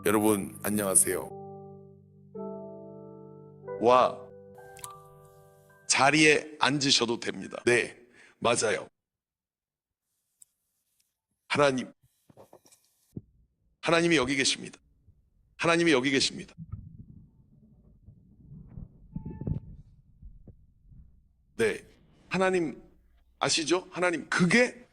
여러분 안녕하세요. 와, 자리에 앉으셔도 됩니다. 네, 맞아요. 하나님, 하나님이 여기 계십니다. 하나님이 여기 계십니다. 네, 하나님 아시죠? 하나님, 그게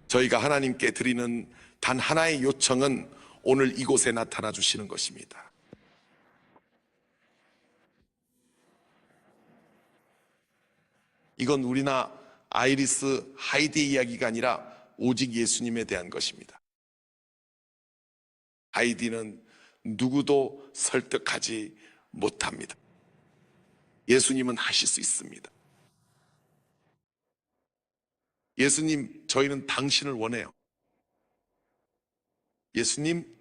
저희가 하나님께 드리는 단 하나의 요청은 오늘 이곳에 나타나 주시는 것입니다. 이건 우리나 아이리스, 하이디 이야기가 아니라 오직 예수님에 대한 것입니다. 하이디는 누구도 설득하지 못합니다. 예수님은 하실 수 있습니다. 예수님, 저희는 당신을 원해요. 예수님,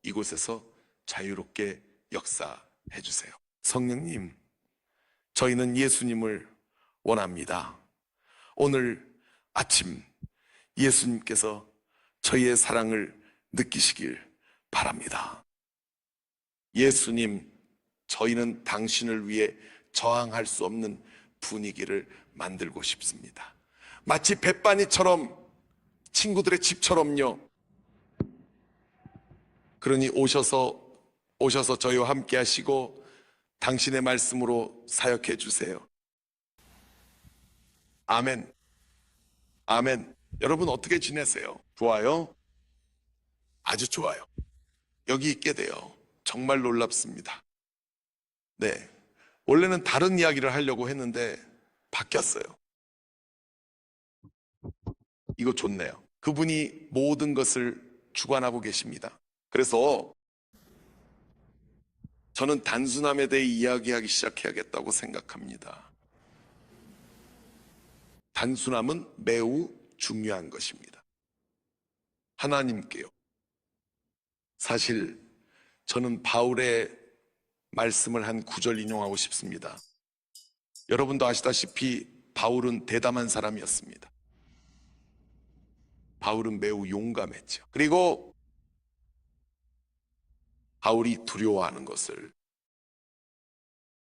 이곳에서 자유롭게 역사해 주세요. 성령님, 저희는 예수님을 원합니다. 오늘 아침 예수님께서 저희의 사랑을 느끼시길 바랍니다. 예수님, 저희는 당신을 위해 저항할 수 없는 분위기를 만들고 싶습니다. 마치 벳바니처럼, 친구들의 집처럼요. 그러니 오셔서 저희와 함께 하시고 당신의 말씀으로 사역해 주세요. 아멘. 아멘. 여러분 어떻게 지내세요? 좋아요? 아주 좋아요. 여기 있게 돼요. 정말 놀랍습니다. 네. 원래는 다른 이야기를 하려고 했는데 바뀌었어요. 이거 좋네요. 그분이 모든 것을 주관하고 계십니다. 그래서 저는 단순함에 대해 이야기하기 시작해야겠다고 생각합니다. 단순함은 매우 중요한 것입니다. 하나님께요. 사실 저는 바울의 말씀을 한 구절 인용하고 싶습니다. 여러분도 아시다시피 바울은 대담한 사람이었습니다. 바울은 매우 용감했죠. 그리고 바울이 두려워하는 것을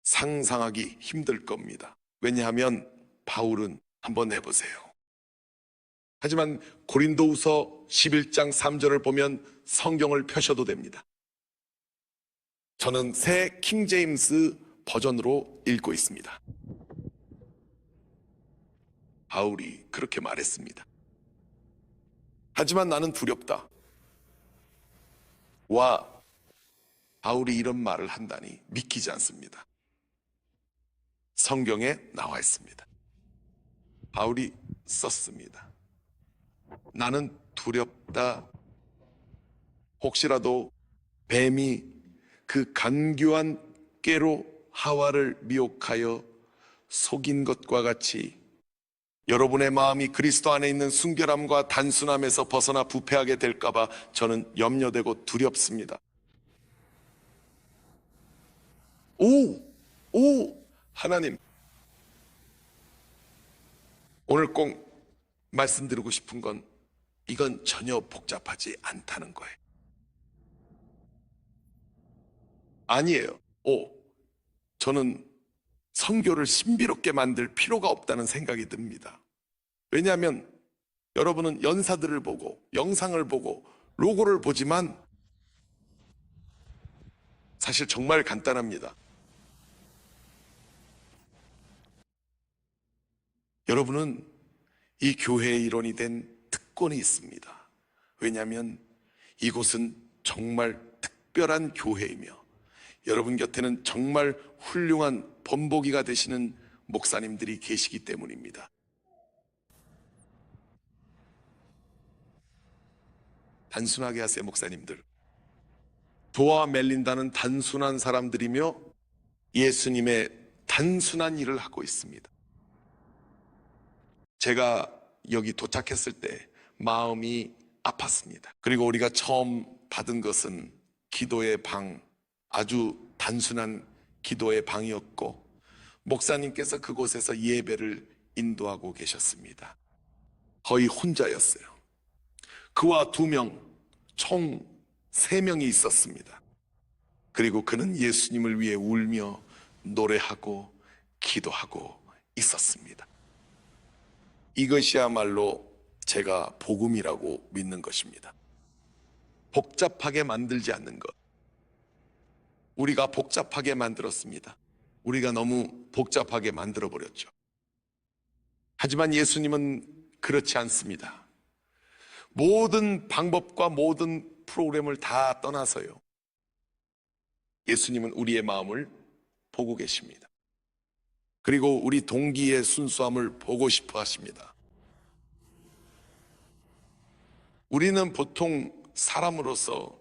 상상하기 힘들 겁니다. 왜냐하면 바울은 한번 해보세요. 하지만 고린도후서 11장 3절을 보면 성경을 펴셔도 됩니다. 저는 새 킹제임스 버전으로 읽고 있습니다. 바울이 그렇게 말했습니다. 하지만 나는 두렵다. 와, 바울이 이런 말을 한다니 믿기지 않습니다. 성경에 나와 있습니다. 바울이 썼습니다. 나는 두렵다. 혹시라도 뱀이 그 간교한 꾀로 하와를 미혹하여 속인 것과 같이 여러분의 마음이 그리스도 안에 있는 순결함과 단순함에서 벗어나 부패하게 될까봐 저는 염려되고 두렵습니다. 하나님, 오늘 꼭 말씀드리고 싶은 건 이건 전혀 복잡하지 않다는 거예요. 아니에요. 저는 선교를 신비롭게 만들 필요가 없다는 생각이 듭니다. 왜냐하면 여러분은 연사들을 보고 영상을 보고 로고를 보지만 사실 정말 간단합니다. 여러분은 이 교회의 일원이 된 특권이 있습니다. 왜냐하면 이곳은 정말 특별한 교회이며 여러분 곁에는 정말 훌륭한 본보기가 되시는 목사님들이 계시기 때문입니다. 단순하게 하세요, 목사님들. 도와 멜린다는 단순한 사람들이며 예수님의 단순한 일을 하고 있습니다. 제가 여기 도착했을 때 마음이 아팠습니다. 그리고 우리가 처음 받은 것은 기도의 방, 아주 단순한 기도의 방이었고 목사님께서 그곳에서 예배를 인도하고 계셨습니다. 거의 혼자였어요. 그와 2명, 총 3명이 있었습니다. 그리고 그는 예수님을 위해 울며 노래하고 기도하고 있었습니다. 이것이야말로 제가 복음이라고 믿는 것입니다. 복잡하게 만들지 않는 것. 우리가 복잡하게 만들었습니다. 우리가 너무 복잡하게 만들어버렸죠. 하지만 예수님은 그렇지 않습니다. 모든 방법과 모든 프로그램을 다 떠나서요, 예수님은 우리의 마음을 보고 계십니다. 그리고 우리 동기의 순수함을 보고 싶어 하십니다. 우리는 보통 사람으로서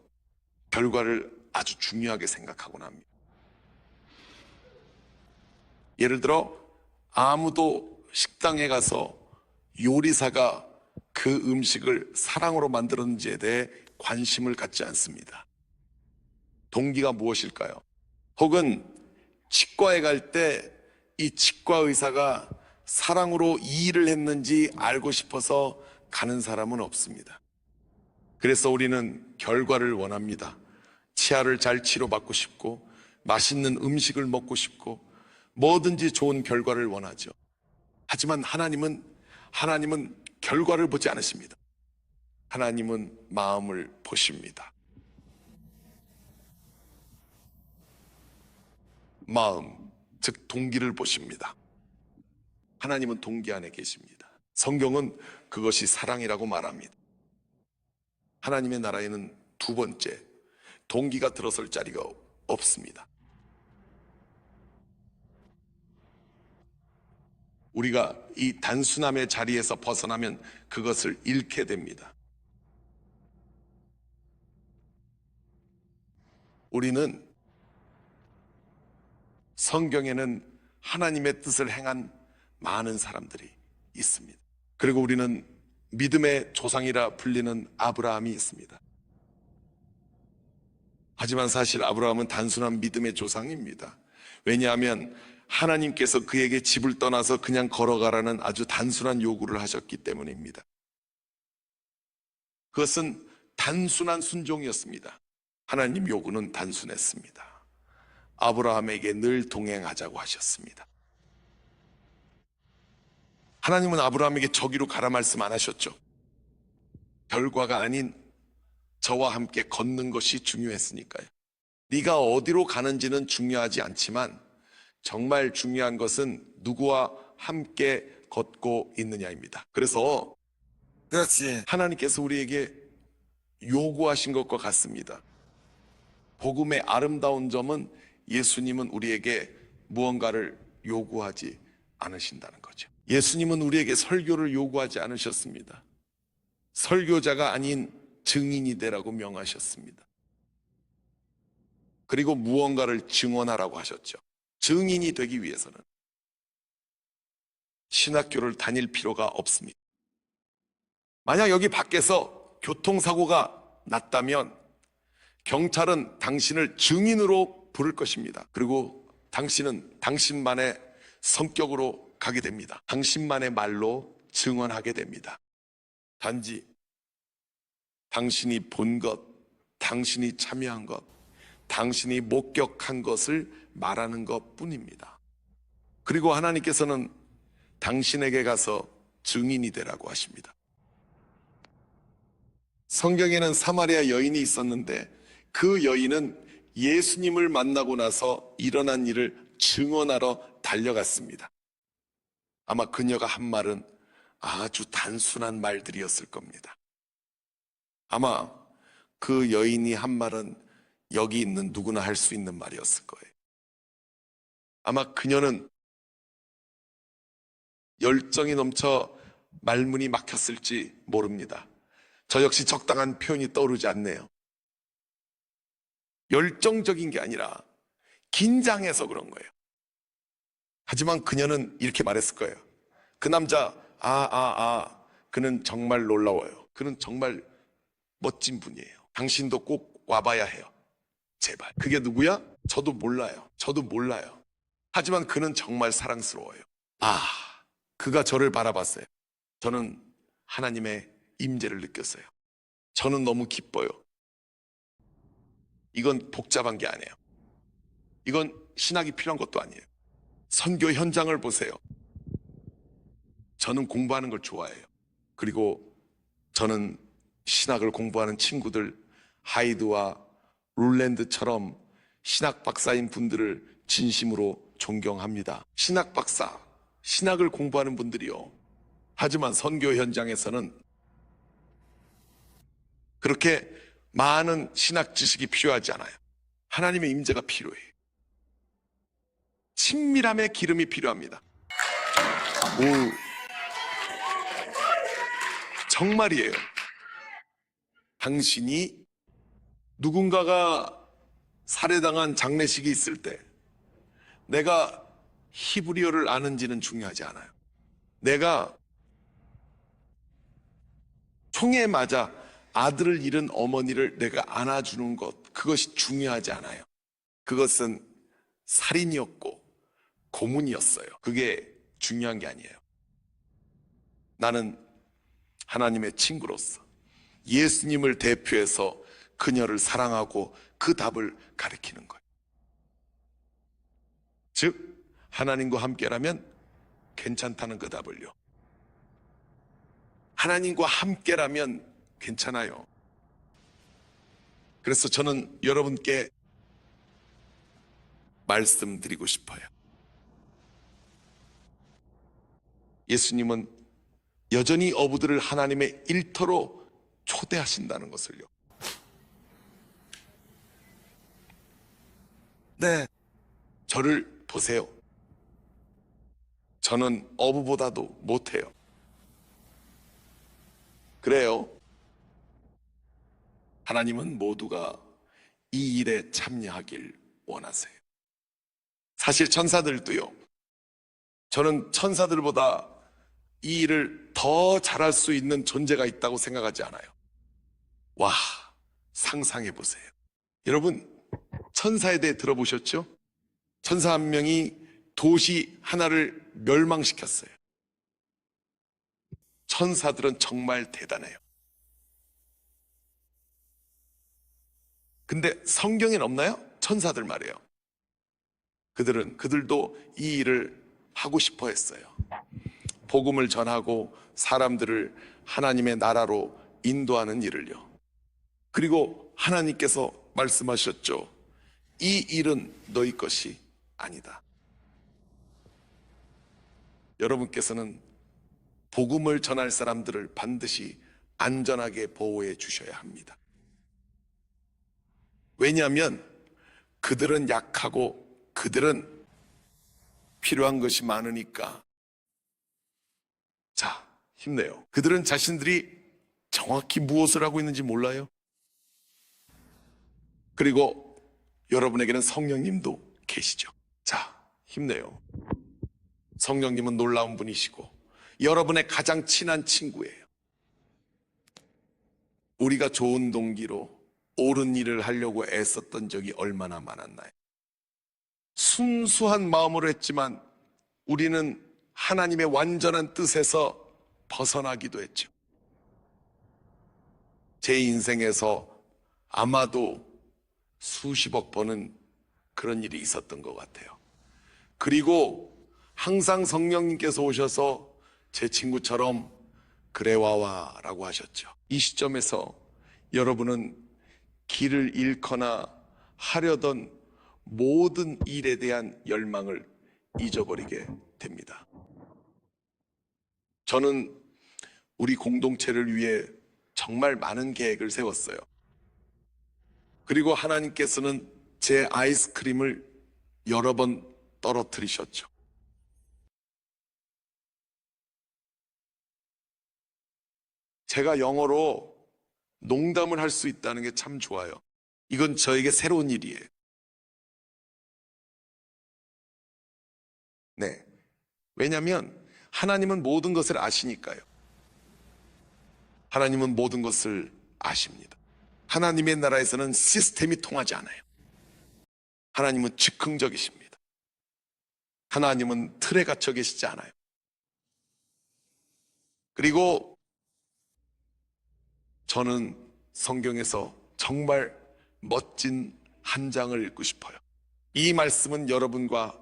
결과를 아주 중요하게 생각하곤 합니다. 예를 들어 아무도 식당에 가서 요리사가 그 음식을 사랑으로 만들었는지에 대해 관심을 갖지 않습니다. 동기가 무엇일까요? 혹은 치과에 갈 때 이 치과 의사가 사랑으로 이 일을 했는지 알고 싶어서 가는 사람은 없습니다. 그래서 우리는 결과를 원합니다. 치아를 잘 치료받고 싶고, 맛있는 음식을 먹고 싶고, 뭐든지 좋은 결과를 원하죠. 하지만 하나님은 결과를 보지 않으십니다. 하나님은 마음을 보십니다. 마음, 즉 동기를 보십니다. 하나님은 동기 안에 계십니다. 성경은 그것이 사랑이라고 말합니다. 하나님의 나라에는 두 번째, 동기가 들어설 자리가 없습니다. 우리가 이 단순함의 자리에서 벗어나면 그것을 잃게 됩니다. 우리는 성경에는 하나님의 뜻을 행한 많은 사람들이 있습니다. 그리고 우리는 믿음의 조상이라 불리는 아브라함이 있습니다. 하지만 사실 아브라함은 단순한 믿음의 조상입니다. 왜냐하면 하나님께서 그에게 집을 떠나서 그냥 걸어가라는 아주 단순한 요구를 하셨기 때문입니다. 그것은 단순한 순종이었습니다. 하나님 요구는 단순했습니다. 아브라함에게 늘 동행하자고 하셨습니다. 하나님은 아브라함에게 저기로 가라 말씀 안 하셨죠. 결과가 아닌 저와 함께 걷는 것이 중요했으니까요. 네가 어디로 가는지는 중요하지 않지만 정말 중요한 것은 누구와 함께 걷고 있느냐입니다. 그래서 그렇지. 하나님께서 우리에게 요구하신 것과 같습니다. 복음의 아름다운 점은 예수님은 우리에게 무언가를 요구하지 않으신다는 거죠. 예수님은 우리에게 설교를 요구하지 않으셨습니다. 설교자가 아닌 증인이 되라고 명하셨습니다. 그리고 무언가를 증언하라고 하셨죠. 증인이 되기 위해서는 신학교를 다닐 필요가 없습니다. 만약 여기 밖에서 교통사고가 났다면 경찰은 당신을 증인으로 부를 것입니다. 그리고 당신은 당신만의 성격으로 가게 됩니다. 당신만의 말로 증언하게 됩니다. 단지 당신이 본 것, 당신이 참여한 것, 당신이 목격한 것을 말하는 것 뿐입니다. 그리고 하나님께서는 당신에게 가서 증인이 되라고 하십니다. 성경에는 사마리아 여인이 있었는데 그 여인은 예수님을 만나고 나서 일어난 일을 증언하러 달려갔습니다. 아마 그녀가 한 말은 아주 단순한 말들이었을 겁니다. 아마 그 여인이 한 말은 여기 있는 누구나 할 수 있는 말이었을 거예요. 아마 그녀는 열정이 넘쳐 말문이 막혔을지 모릅니다. 저 역시 적당한 표현이 떠오르지 않네요. 열정적인 게 아니라 긴장해서 그런 거예요. 하지만 그녀는 이렇게 말했을 거예요. 그 남자, 그는 정말 놀라워요. 그는 정말 멋진 분이에요. 당신도 꼭 와봐야 해요. 제발. 그게 누구야? 저도 몰라요. 하지만 그는 정말 사랑스러워요. 그가 저를 바라봤어요. 저는 하나님의 임재를 느꼈어요. 저는 너무 기뻐요. 이건 복잡한 게 아니에요. 이건 신학이 필요한 것도 아니에요. 선교 현장을 보세요. 저는 공부하는 걸 좋아해요. 그리고 저는 신학을 공부하는 친구들, 하이드와 룰랜드처럼 신학 박사인 분들을 진심으로 존경합니다. 신학 박사, 신학을 공부하는 분들이요. 하지만 선교 현장에서는 그렇게 많은 신학 지식이 필요하지 않아요. 하나님의 임재가 필요해요. 친밀함의 기름이 필요합니다. 정말이에요. 당신이 누군가가 살해당한 장례식이 있을 때 내가 히브리어를 아는지는 중요하지 않아요. 내가 총에 맞아 아들을 잃은 어머니를 내가 안아주는 것, 그것이 중요하지 않아요. 그것은 살인이었고 고문이었어요. 그게 중요한 게 아니에요. 나는 하나님의 친구로서 예수님을 대표해서 그녀를 사랑하고 그 답을 가리키는 거예요. 즉 하나님과 함께라면 괜찮다는 그 답을요. 하나님과 함께라면 괜찮아요. 그래서 저는 여러분께 말씀드리고 싶어요. 예수님은 여전히 어부들을 하나님의 일터로 초대하신다는 것을요. 네, 저를 보세요. 저는 어부보다도 못해요. 그래요. 하나님은 모두가 이 일에 참여하길 원하세요. 사실 천사들도요. 저는 천사들보다 이 일을 더 잘할 수 있는 존재가 있다고 생각하지 않아요. 와, 상상해 보세요. 여러분, 천사에 대해 들어보셨죠? 천사 한 명이 도시 하나를 멸망시켰어요. 천사들은 정말 대단해요. 근데 성경엔 없나요? 천사들 말이에요. 그들도 이 일을 하고 싶어 했어요. 복음을 전하고 사람들을 하나님의 나라로 인도하는 일을요. 그리고 하나님께서 말씀하셨죠. 이 일은 너희 것이 아니다. 여러분께서는 복음을 전할 사람들을 반드시 안전하게 보호해 주셔야 합니다. 왜냐하면 그들은 약하고 그들은 필요한 것이 많으니까. 자, 힘내요. 그들은 자신들이 정확히 무엇을 하고 있는지 몰라요. 그리고 여러분에게는 성령님도 계시죠. 자, 힘내요. 성령님은 놀라운 분이시고 여러분의 가장 친한 친구예요. 우리가 좋은 동기로 옳은 일을 하려고 애썼던 적이 얼마나 많았나요? 순수한 마음으로 했지만 우리는 하나님의 완전한 뜻에서 벗어나기도 했죠. 제 인생에서 아마도 수십억 번은 그런 일이 있었던 것 같아요. 그리고 항상 성령님께서 오셔서 제 친구처럼 그래 와와 라고 하셨죠. 이 시점에서 여러분은 길을 잃거나 하려던 모든 일에 대한 열망을 잊어버리게 됩니다. 저는 우리 공동체를 위해 정말 많은 계획을 세웠어요. 그리고 하나님께서는 제 아이스크림을 여러 번 떨어뜨리셨죠. 제가 영어로 농담을 할 수 있다는 게 참 좋아요. 이건 저에게 새로운 일이에요. 네. 왜냐하면 하나님은 모든 것을 아시니까요. 하나님은 모든 것을 아십니다. 하나님의 나라에서는 시스템이 통하지 않아요. 하나님은 즉흥적이십니다. 하나님은 틀에 갇혀 계시지 않아요. 그리고 저는 성경에서 정말 멋진 한 장을 읽고 싶어요. 이 말씀은 여러분과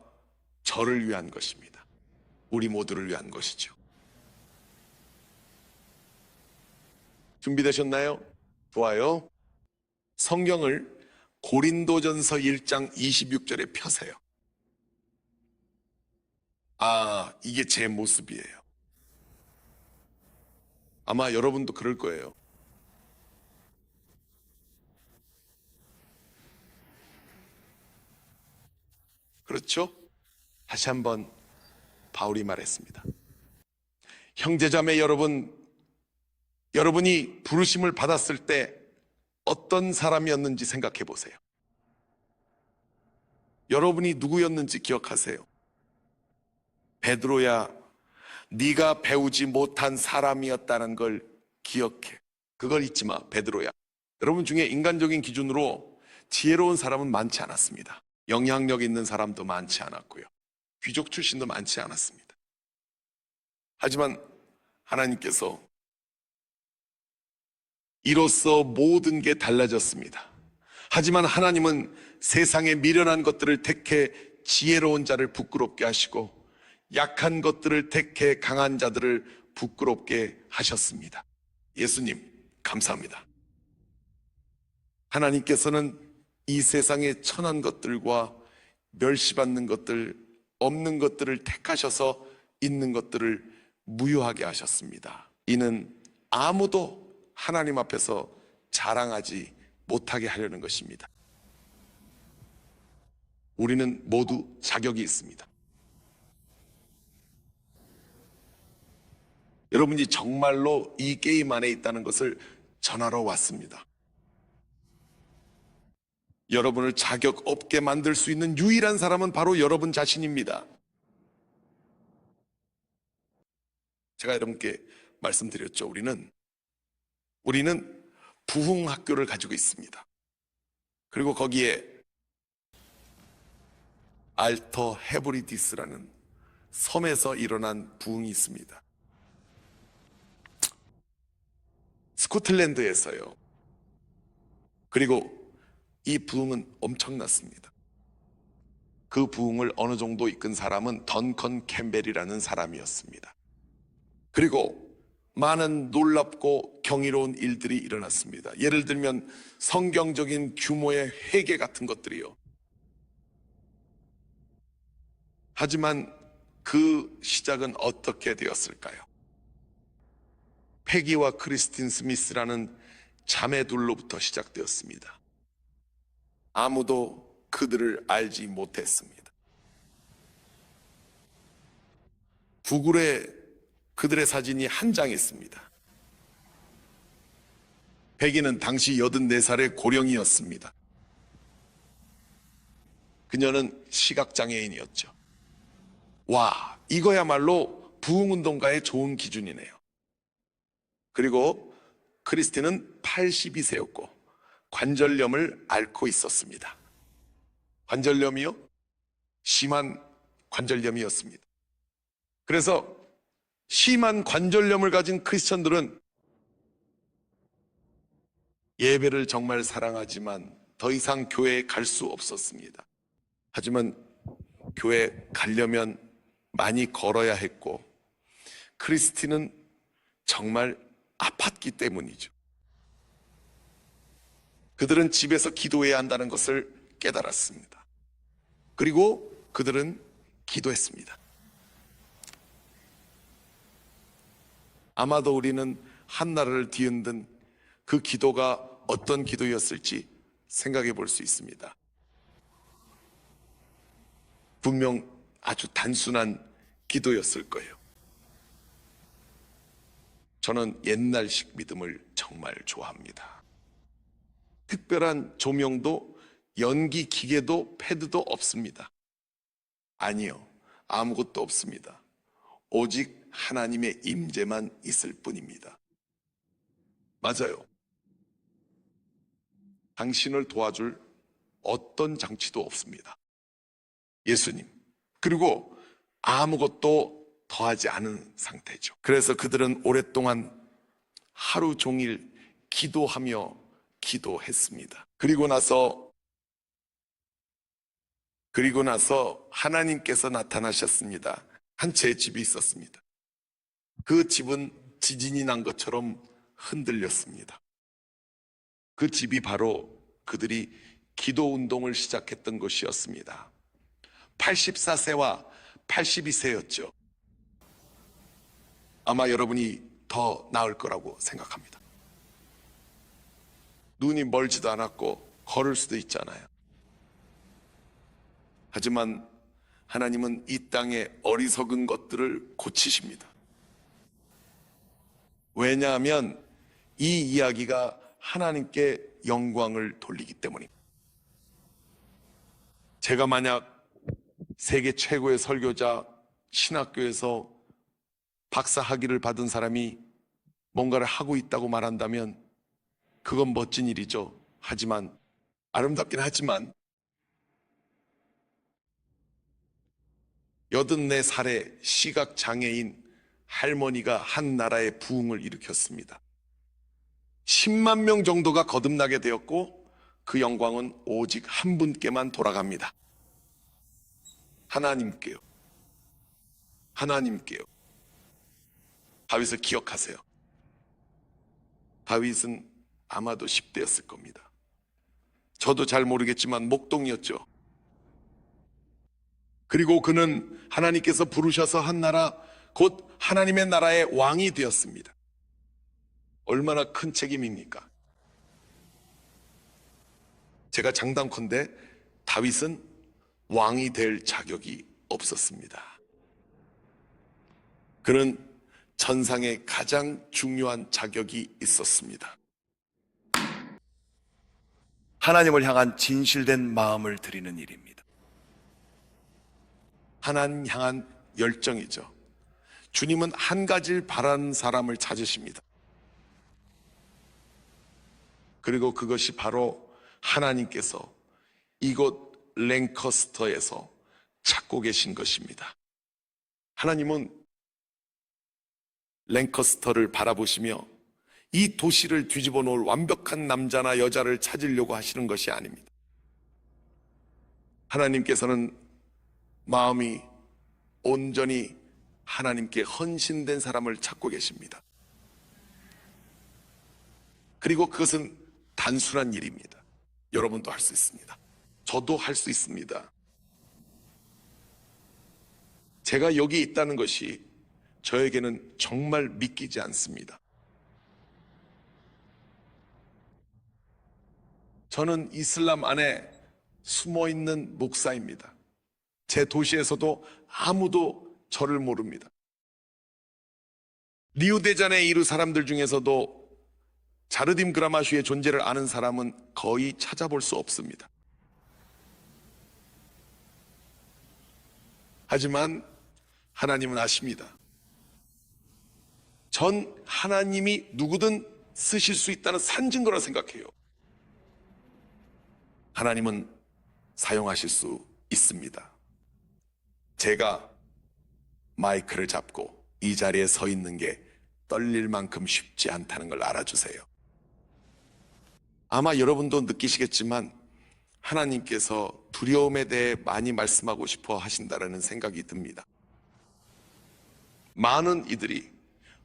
저를 위한 것입니다. 우리 모두를 위한 것이죠. 준비되셨나요? 좋아요. 성경을 고린도전서 1장 26절에 펴세요. 아, 이게 제 모습이에요. 아마 여러분도 그럴 거예요. 그렇죠? 다시 한번 바울이 말했습니다. 형제자매 여러분, 여러분이 부르심을 받았을 때 어떤 사람이었는지 생각해 보세요. 여러분이 누구였는지 기억하세요. 베드로야, 네가 배우지 못한 사람이었다는 걸 기억해. 그걸 잊지 마, 베드로야. 여러분 중에 인간적인 기준으로 지혜로운 사람은 많지 않았습니다. 영향력 있는 사람도 많지 않았고요. 귀족 출신도 많지 않았습니다. 하지만 하나님께서 이로써 모든 게 달라졌습니다. 하지만 하나님은 세상의 미련한 것들을 택해 지혜로운 자를 부끄럽게 하시고 약한 것들을 택해 강한 자들을 부끄럽게 하셨습니다. 예수님, 감사합니다. 하나님께서는 이 세상의 천한 것들과 멸시받는 것들, 없는 것들을 택하셔서 있는 것들을 무효하게 하셨습니다. 이는 아무도 하나님 앞에서 자랑하지 못하게 하려는 것입니다. 우리는 모두 자격이 있습니다. 여러분이 정말로 이 게임 안에 있다는 것을 전하러 왔습니다. 여러분을 자격 없게 만들 수 있는 유일한 사람은 바로 여러분 자신입니다. 제가 여러분께 말씀드렸죠. 우리는 부흥학교를 가지고 있습니다. 그리고 거기에 알터 헤브리디스라는 섬에서 일어난 부흥이 있습니다. 스코틀랜드에서요. 그리고 이 부흥은 엄청났습니다. 그 부흥을 어느 정도 이끈 사람은 던컨 캠벨이라는 사람이었습니다. 그리고 많은 놀랍고 경이로운 일들이 일어났습니다. 예를 들면 성경적인 규모의 회개 같은 것들이요. 하지만 그 시작은 어떻게 되었을까요? 패기와 크리스틴 스미스라는 자매둘로부터 시작되었습니다. 아무도 그들을 알지 못했습니다. 구글에 그들의 사진이 한 장 있습니다. 패기는 당시 84살의 고령이었습니다. 그녀는 시각장애인이었죠. 와, 이거야말로 부흥운동가의 좋은 기준이네요. 그리고 크리스틴은 82세였고 관절염을 앓고 있었습니다. 관절염이요? 심한 관절염이었습니다. 그래서 심한 관절염을 가진 크리스천들은 예배를 정말 사랑하지만 더 이상 교회에 갈 수 없었습니다. 하지만 교회에 가려면 많이 걸어야 했고 크리스틴은 정말 아팠기 때문이죠. 그들은 집에서 기도해야 한다는 것을 깨달았습니다. 그리고 그들은 기도했습니다. 아마도 우리는 한나라를 뒤흔든 그 기도가 어떤 기도였을지 생각해 볼 수 있습니다. 분명 아주 단순한 기도였을 거예요. 저는 옛날식 믿음을 정말 좋아합니다. 특별한 조명도 연기 기계도 패드도 없습니다. 아니요, 아무것도 없습니다. 오직 하나님의 임재만 있을 뿐입니다. 맞아요. 당신을 도와줄 어떤 장치도 없습니다. 예수님. 그리고 아무것도 더하지 않은 상태죠. 그래서 그들은 오랫동안 하루 종일 기도하며 기도했습니다. 그리고 나서 그리고 나서 하나님께서 나타나셨습니다. 한 잿집이 있었습니다. 그 집은 지진이 난 것처럼 흔들렸습니다. 그 집이 바로 그들이 기도 운동을 시작했던 곳이었습니다. 84세와 82세였죠. 아마 여러분이 더 나을 거라고 생각합니다. 눈이 멀지도 않았고 걸을 수도 있잖아요. 하지만 하나님은 이 땅의 어리석은 것들을 고치십니다. 왜냐하면 이 이야기가 하나님께 영광을 돌리기 때문입니다. 제가 만약 세계 최고의 설교자, 신학교에서 박사 학위를 받은 사람이 뭔가를 하고 있다고 말한다면 그건 멋진 일이죠. 하지만 아름답긴 하지만 84살의 시각장애인 할머니가 한 나라의 부흥을 일으켰습니다. 10만 명 정도가 거듭나게 되었고 그 영광은 오직 한 분께만 돌아갑니다. 하나님께요. 하나님께요. 다윗을 기억하세요. 다윗은 아마도 10대였을 겁니다. 저도 잘 모르겠지만 목동이었죠. 그리고 그는 하나님께서 부르셔서 한 나라, 곧 하나님의 나라의 왕이 되었습니다. 얼마나 큰 책임입니까? 제가 장담컨대 다윗은 왕이 될 자격이 없었습니다. 그는 전상에 가장 중요한 자격이 있었습니다. 하나님을 향한 진실된 마음을 드리는 일입니다. 하나님 향한 열정이죠. 주님은 한 가지를 바라는 사람을 찾으십니다. 그리고 그것이 바로 하나님께서 이곳 랭커스터에서 찾고 계신 것입니다. 하나님은 랭커스터를 바라보시며 이 도시를 뒤집어 놓을 완벽한 남자나 여자를 찾으려고 하시는 것이 아닙니다. 하나님께서는 마음이 온전히 하나님께 헌신된 사람을 찾고 계십니다. 그리고 그것은 단순한 일입니다. 여러분도 할 수 있습니다. 저도 할 수 있습니다. 제가 여기 있다는 것이 저에게는 정말 믿기지 않습니다. 저는 이슬람 안에 숨어 있는 목사입니다. 제 도시에서도 아무도 저를 모릅니다. 리우데자네이루 이루 사람들 중에서도 자르딤 그라마슈의 존재를 아는 사람은 거의 찾아볼 수 없습니다. 하지만 하나님은 아십니다. 전 하나님이 누구든 쓰실 수 있다는 산증거라 생각해요. 하나님은 사용하실 수 있습니다. 제가 마이크를 잡고 이 자리에 서 있는 게 떨릴 만큼 쉽지 않다는 걸 알아주세요. 아마 여러분도 느끼시겠지만 하나님께서 두려움에 대해 많이 말씀하고 싶어 하신다라는 생각이 듭니다. 많은 이들이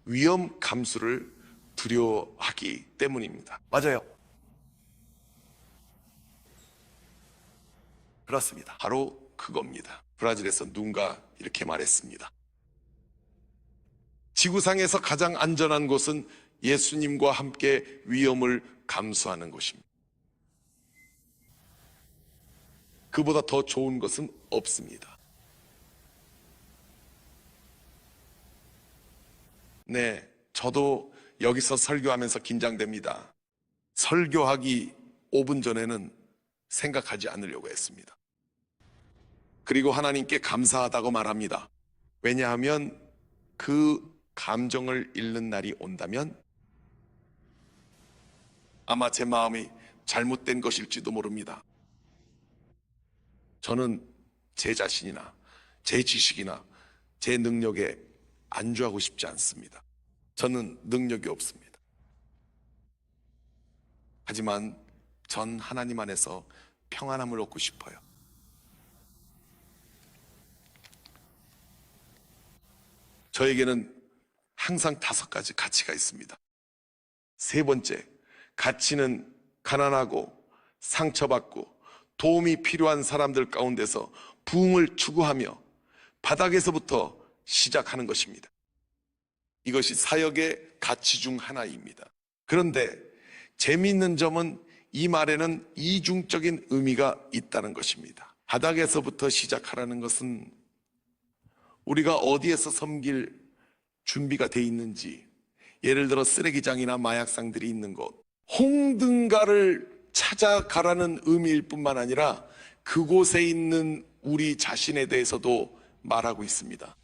위험 감수를 두려워하기 때문입니다. 맞아요. 그렇습니다. 바로 그겁니다. 브라질에서 누군가 이렇게 말했습니다. 지구상에서 가장 안전한 곳은 예수님과 함께 위험을 감수하는 곳입니다. 그보다 더 좋은 것은 없습니다. 네, 저도 여기서 설교하면서 긴장됩니다. 설교하기 5분 전에는 생각하지 않으려고 했습니다. 그리고 하나님께 감사하다고 말합니다. 왜냐하면 그 감정을 잃는 날이 온다면 아마 제 마음이 잘못된 것일지도 모릅니다. 저는 제 자신이나 제 지식이나 제 능력에 안주하고 싶지 않습니다. 저는 능력이 없습니다. 하지만 전 하나님 안에서 평안함을 얻고 싶어요. 저에게는 항상 5가지 가치가 있습니다. 세 번째, 가치는 가난하고 상처받고 도움이 필요한 사람들 가운데서 부흥을 추구하며 바닥에서부터 시작하는 것입니다. 이것이 사역의 가치 중 하나입니다. 그런데 재미있는 점은 이 말에는 이중적인 의미가 있다는 것입니다. 바닥에서부터 시작하라는 것은 우리가 어디에서 섬길 준비가 돼 있는지, 예를 들어 쓰레기장이나 마약상들이 있는 곳, 홍등가를 찾아가라는 의미일 뿐만 아니라 그곳에 있는 우리 자신에 대해서도 말하고 있습니다.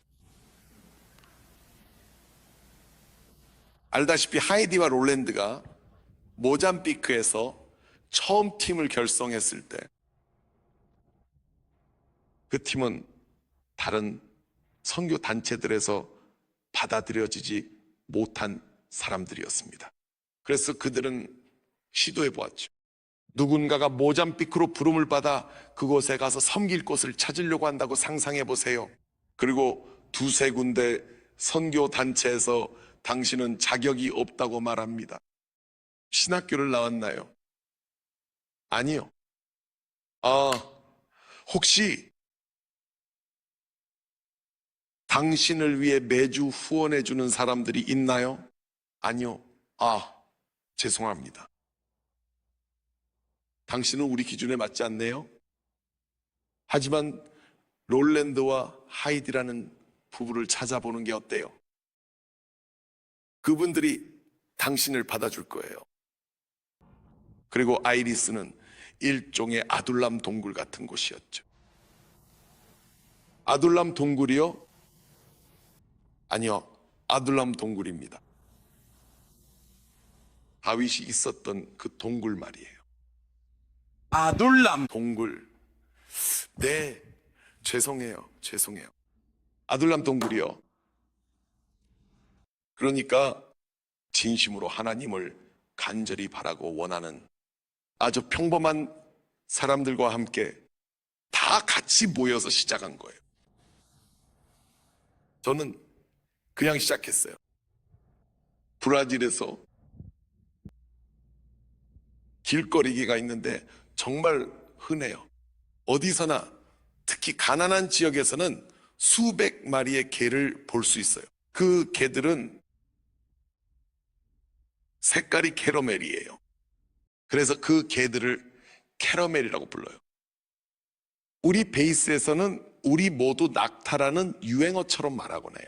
알다시피 하이디와 롤랜드가 모잠비크에서 처음 팀을 결성했을 때 그 팀은 다른 선교 단체들에서 받아들여지지 못한 사람들이었습니다. 그래서 그들은 시도해 보았죠. 누군가가 모잠비크로 부름을 받아 그곳에 가서 섬길 곳을 찾으려고 한다고 상상해 보세요. 그리고 2-3군데 선교 단체에서 당신은 자격이 없다고 말합니다. 신학교를 나왔나요? 아니요. 혹시 당신을 위해 매주 후원해 주는 사람들이 있나요? 아니요. 죄송합니다. 당신은 우리 기준에 맞지 않네요. 하지만 롤랜드와 하이디라는 부부를 찾아보는 게 어때요? 그분들이 당신을 받아줄 거예요. 그리고 아이리스는 일종의 아둘람 동굴 같은 곳이었죠. 아둘람 동굴이요? 아니요, 아둘람 동굴입니다. 다윗이 있었던 그 동굴 말이에요. 아둘람 동굴. 네, 죄송해요. 아둘람 동굴이요. 그러니까 진심으로 하나님을 간절히 바라고 원하는 아주 평범한 사람들과 함께 다 같이 모여서 시작한 거예요. 저는 그냥 시작했어요. 브라질에서 길거리개가 있는데 정말 흔해요. 어디서나, 특히 가난한 지역에서는 수백 마리의 개를 볼 수 있어요. 그 개들은 색깔이 캐러멜이에요. 그래서 그 개들을 캐러멜이라고 불러요. 우리 베이스에서는 우리 모두 낙타라는 유행어처럼 말하곤 해요.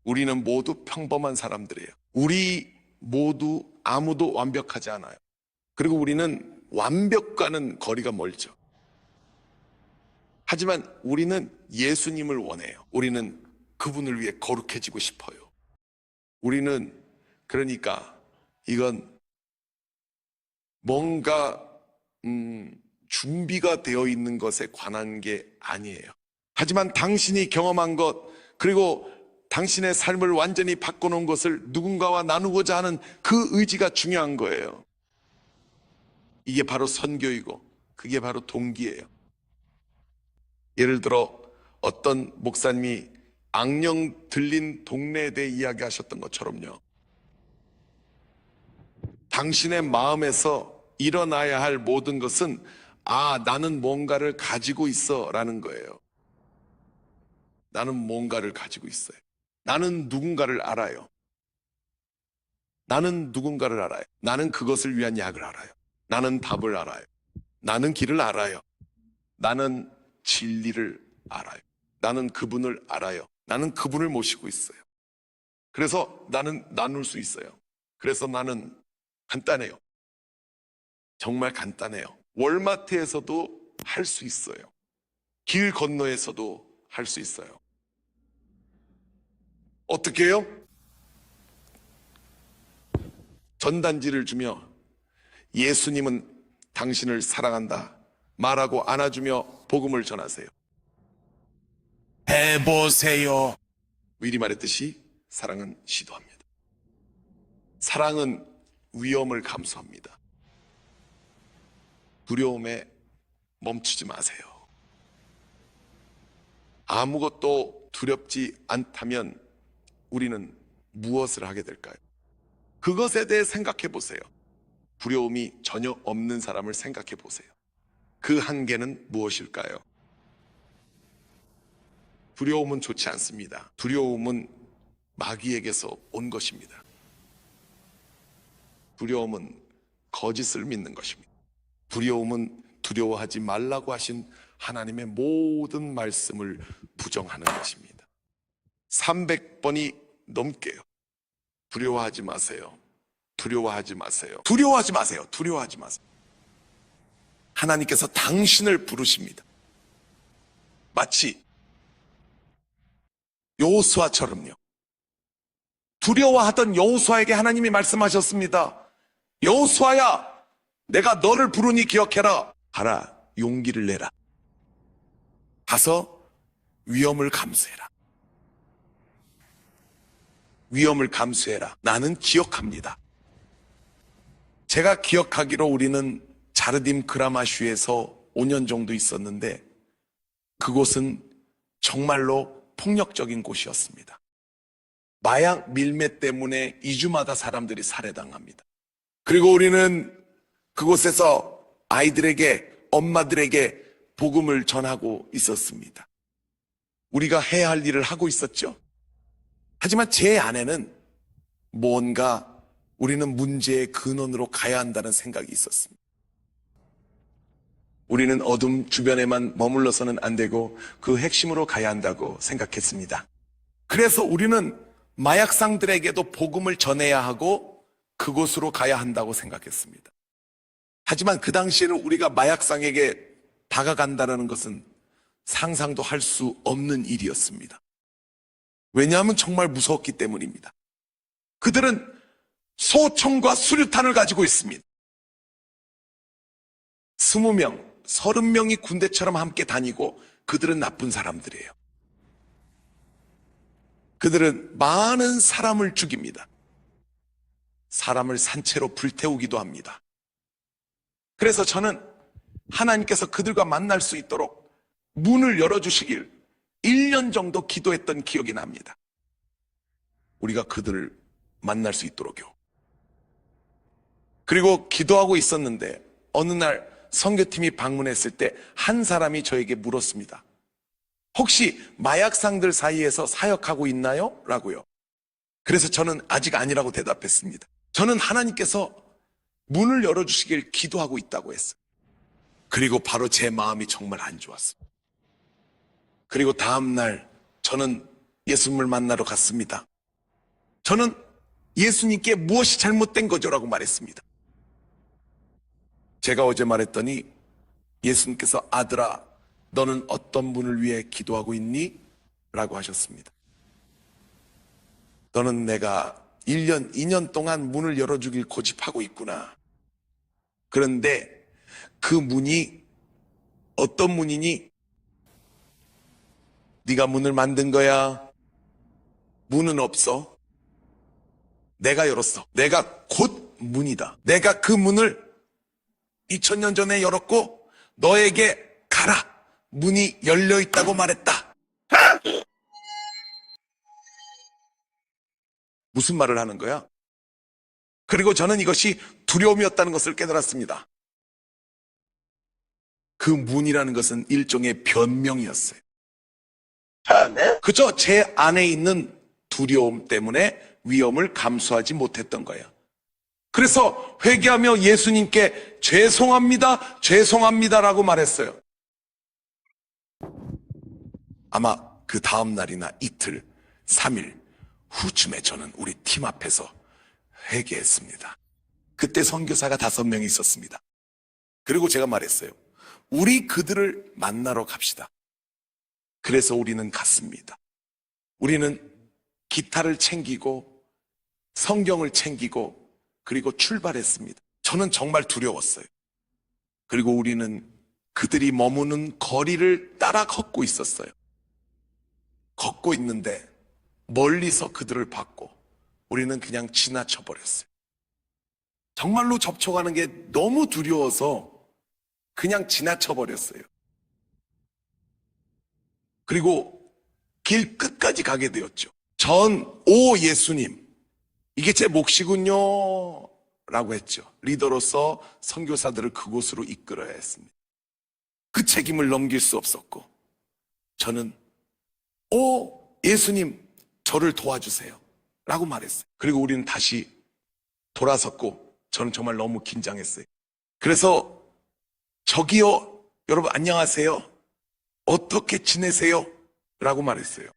우리는 모두 평범한 사람들이에요. 우리 모두 아무도 완벽하지 않아요. 그리고 우리는 완벽과는 거리가 멀죠. 하지만 우리는 예수님을 원해요. 우리는 그분을 위해 거룩해지고 싶어요. 우리는 그러니까 이건 뭔가 준비가 되어 있는 것에 관한 게 아니에요. 하지만 당신이 경험한 것, 그리고 당신의 삶을 완전히 바꿔놓은 것을 누군가와 나누고자 하는 그 의지가 중요한 거예요. 이게 바로 선교이고 그게 바로 동기예요. 예를 들어 어떤 목사님이 악령 들린 동네에 대해 이야기하셨던 것처럼요. 당신의 마음에서 일어나야 할 모든 것은 나는 뭔가를 가지고 있어 라는 거예요. 나는 뭔가를 가지고 있어요. 나는 누군가를 알아요. 나는 누군가를 알아요. 나는 그것을 위한 약을 알아요. 나는 답을 알아요. 나는 길을 알아요. 나는 진리를 알아요. 나는 그분을 알아요. 나는 그분을 모시고 있어요. 그래서 나는 나눌 수 있어요. 그래서 나는 간단해요. 정말 간단해요. 월마트에서도 할 수 있어요. 길 건너에서도 할 수 있어요. 어떻게 해요? 전단지를 주며 예수님은 당신을 사랑한다 말하고 안아주며 복음을 전하세요. 해보세요. 미리 말했듯이 사랑은 시도합니다. 사랑은 위험을 감수합니다. 두려움에 멈추지 마세요. 아무것도 두렵지 않다면 우리는 무엇을 하게 될까요? 그것에 대해 생각해 보세요. 두려움이 전혀 없는 사람을 생각해 보세요. 그 한계는 무엇일까요? 두려움은 좋지 않습니다. 두려움은 마귀에게서 온 것입니다. 두려움은 거짓을 믿는 것입니다. 두려움은 두려워하지 말라고 하신 하나님의 모든 말씀을 부정하는 것입니다. 300번이 넘게요. 두려워하지 마세요. 두려워하지 마세요. 두려워하지 마세요. 두려워하지 마세요. 하나님께서 당신을 부르십니다. 마치 여호수아처럼요. 두려워하던 여호수아에게 하나님이 말씀하셨습니다. 여호수아야, 내가 너를 부르니 기억해라. 가라, 용기를 내라. 가서 위험을 감수해라. 위험을 감수해라. 나는 기억합니다. 제가 기억하기로 우리는 자르딤 그라마슈에서 5년 정도 있었는데 그곳은 정말로 폭력적인 곳이었습니다. 마약 밀매 때문에 2주마다 사람들이 살해당합니다. 그리고 우리는 그곳에서 아이들에게, 엄마들에게 복음을 전하고 있었습니다. 우리가 해야 할 일을 하고 있었죠. 하지만 제 안에는 뭔가 우리는 문제의 근원으로 가야 한다는 생각이 있었습니다. 우리는 어둠 주변에만 머물러서는 안 되고 그 핵심으로 가야 한다고 생각했습니다. 그래서 우리는 마약상들에게도 복음을 전해야 하고 그곳으로 가야 한다고 생각했습니다. 하지만 그 당시에는 우리가 마약상에게 다가간다는 것은 상상도 할 수 없는 일이었습니다. 왜냐하면 정말 무서웠기 때문입니다. 그들은 소총과 수류탄을 가지고 있습니다. 20명, 30명이 군대처럼 함께 다니고 그들은 나쁜 사람들이에요. 그들은 많은 사람을 죽입니다. 사람을 산채로 불태우기도 합니다. 그래서 저는 하나님께서 그들과 만날 수 있도록 문을 열어주시길 1년 정도 기도했던 기억이 납니다. 우리가 그들을 만날 수 있도록요. 그리고 기도하고 있었는데 어느 날 선교팀이 방문했을 때 한 사람이 저에게 물었습니다. 혹시 마약상들 사이에서 사역하고 있나요? 라고요. 그래서 저는 아직 아니라고 대답했습니다. 저는 하나님께서 문을 열어주시길 기도하고 있다고 했어요. 그리고 바로 제 마음이 정말 안 좋았어요. 그리고 다음날 저는 예수님을 만나러 갔습니다. 저는 예수님께 무엇이 잘못된 거죠라고 말했습니다. 제가 어제 말했더니 예수님께서 아들아, 너는 어떤 분을 위해 기도하고 있니? 라고 하셨습니다. 너는 내가 1년, 2년 동안 문을 열어주길 고집하고 있구나. 그런데 그 문이 어떤 문이니? 네가 문을 만든 거야? 문은 없어. 내가 열었어. 내가 곧 문이다. 내가 그 문을 2000년 전에 열었고 너에게 가라. 문이 열려 있다고 말했다. 무슨 말을 하는 거야? 그리고 저는 이것이 두려움이었다는 것을 깨달았습니다. 그 문이라는 것은 일종의 변명이었어요. 그저 제 안에 있는 두려움 때문에 위험을 감수하지 못했던 거예요. 그래서 회개하며 예수님께 죄송합니다, 죄송합니다라고 말했어요. 아마 그 다음 날이나 이틀, 3일 후쯤에 저는 우리 팀 앞에서 회개했습니다. 그때 선교사가 5명이 있었습니다. 그리고 제가 말했어요. 우리 그들을 만나러 갑시다. 그래서 우리는 갔습니다. 우리는 기타를 챙기고 성경을 챙기고 그리고 출발했습니다. 저는 정말 두려웠어요. 그리고 우리는 그들이 머무는 거리를 따라 걷고 있었어요. 걷고 있는데 멀리서 그들을 봤고 우리는 그냥 지나쳐 버렸어요. 정말로 접촉하는 게 너무 두려워서 그냥 지나쳐 버렸어요. 그리고 길 끝까지 가게 되었죠. 전, 오 예수님, 이게 제 몫이군요 라고 했죠. 리더로서 선교사들을 그곳으로 이끌어야 했습니다. 그 책임을 넘길 수 없었고, 저는 오 예수님, 저를 도와주세요 라고 말했어요. 그리고 우리는 다시 돌아섰고, 저는 정말 너무 긴장했어요. 그래서 저기요, 여러분 안녕하세요, 어떻게 지내세요? 라고 말했어요.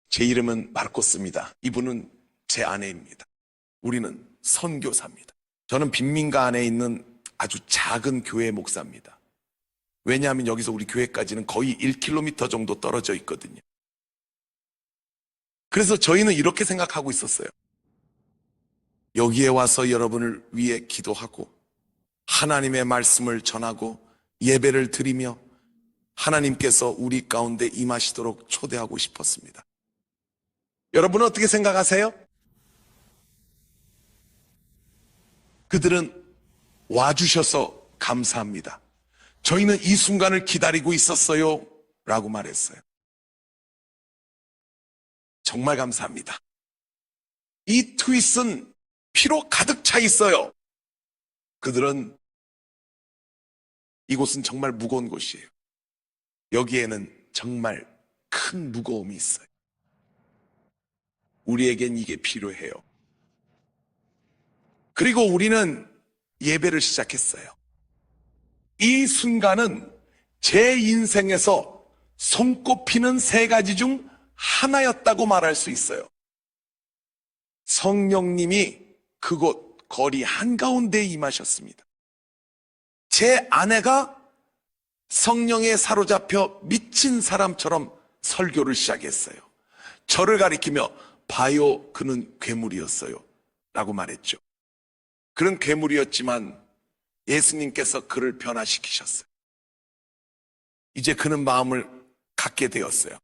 제 이름은 마르코스입니다. 이분은 제 아내입니다. 우리는 선교사입니다. 저는 빈민가 안에 있는 아주 작은 교회 목사입니다. 왜냐하면 여기서 우리 교회까지는 거의 1km 정도 떨어져 있거든요. 그래서 저희는 이렇게 생각하고 있었어요. 여기에 와서 여러분을 위해 기도하고 하나님의 말씀을 전하고 예배를 드리며 하나님께서 우리 가운데 임하시도록 초대하고 싶었습니다. 여러분은 어떻게 생각하세요? 그들은 와주셔서 감사합니다. 저희는 이 순간을 기다리고 있었어요 라고 말했어요. 정말 감사합니다. 이 트윗은 피로 가득 차 있어요. 그들은 이곳은 정말 무거운 곳이에요. 여기에는 정말 큰 무거움이 있어요. 우리에겐 이게 필요해요. 그리고 우리는 예배를 시작했어요. 이 순간은 제 인생에서 손꼽히는 3가지 중 하나였다고 말할 수 있어요. 성령님이 그곳 거리 한가운데에 임하셨습니다. 제 아내가 성령에 사로잡혀 미친 사람처럼 설교를 시작했어요. 저를 가리키며 봐요, 그는 괴물이었어요 라고 말했죠. 그런 괴물이었지만 예수님께서 그를 변화시키셨어요. 이제 그는 마음을 갖게 되었어요.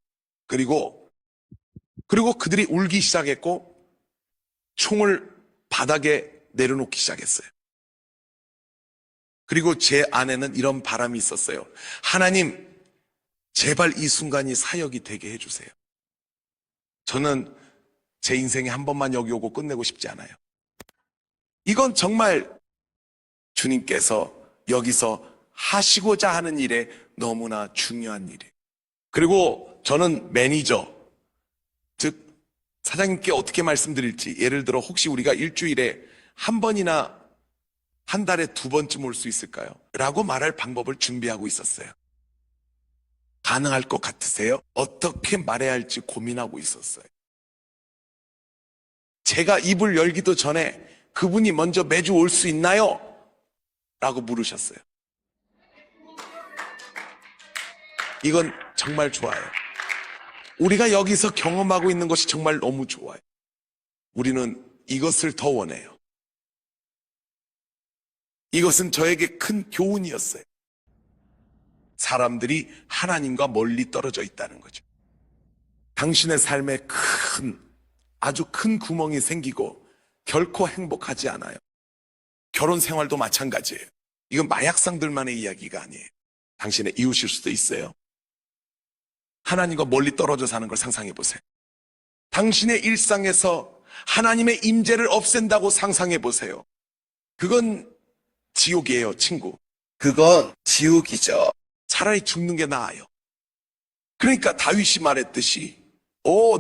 그리고 그들이 울기 시작했고 총을 바닥에 내려놓기 시작했어요. 그리고 제 안에는 이런 바람이 있었어요. 하나님, 제발 이 순간이 사역이 되게 해주세요. 저는 제 인생에 한 번만 여기 오고 끝내고 싶지 않아요. 이건 정말 주님께서 여기서 하시고자 하는 일에 너무나 중요한 일이에요. 그리고 저는 매니저, 즉 사장님께 어떻게 말씀드릴지, 예를 들어 혹시 우리가 일주일에 한 번이나 한 달에 2번쯤 올 수 있을까요? 라고 말할 방법을 준비하고 있었어요. 가능할 것 같으세요? 어떻게 말해야 할지 고민하고 있었어요. 제가 입을 열기도 전에 그분이 먼저 매주 올 수 있나요? 라고 물으셨어요. 이건 정말 좋아요. 우리가 여기서 경험하고 있는 것이 정말 너무 좋아요. 우리는 이것을 더 원해요. 이것은 저에게 큰 교훈이었어요. 사람들이 하나님과 멀리 떨어져 있다는 거죠. 당신의 삶에 아주 큰 구멍이 생기고 결코 행복하지 않아요. 결혼 생활도 마찬가지예요. 이건 마약상들만의 이야기가 아니에요. 당신의 이웃일 수도 있어요. 하나님과 멀리 떨어져 사는 걸 상상해 보세요. 당신의 일상에서 하나님의 임재를 없앤다고 상상해 보세요. 그건 지옥이에요, 친구. 그건 지옥이죠. 차라리 죽는 게 나아요. 그러니까 다윗이 말했듯이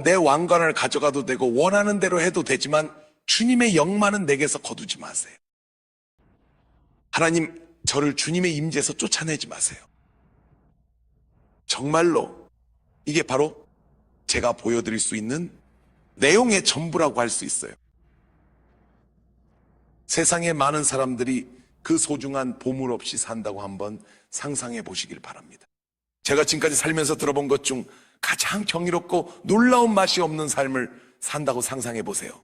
내 왕관을 가져가도 되고 원하는 대로 해도 되지만 주님의 영만은 내게서 거두지 마세요. 하나님, 저를 주님의 임재에서 쫓아내지 마세요. 정말로 이게 바로 제가 보여드릴 수 있는 내용의 전부라고 할 수 있어요. 세상에 많은 사람들이 그 소중한 보물 없이 산다고 한번 상상해 보시길 바랍니다. 제가 지금까지 살면서 들어본 것 중 가장 경이롭고 놀라운 맛이 없는 삶을 산다고 상상해 보세요.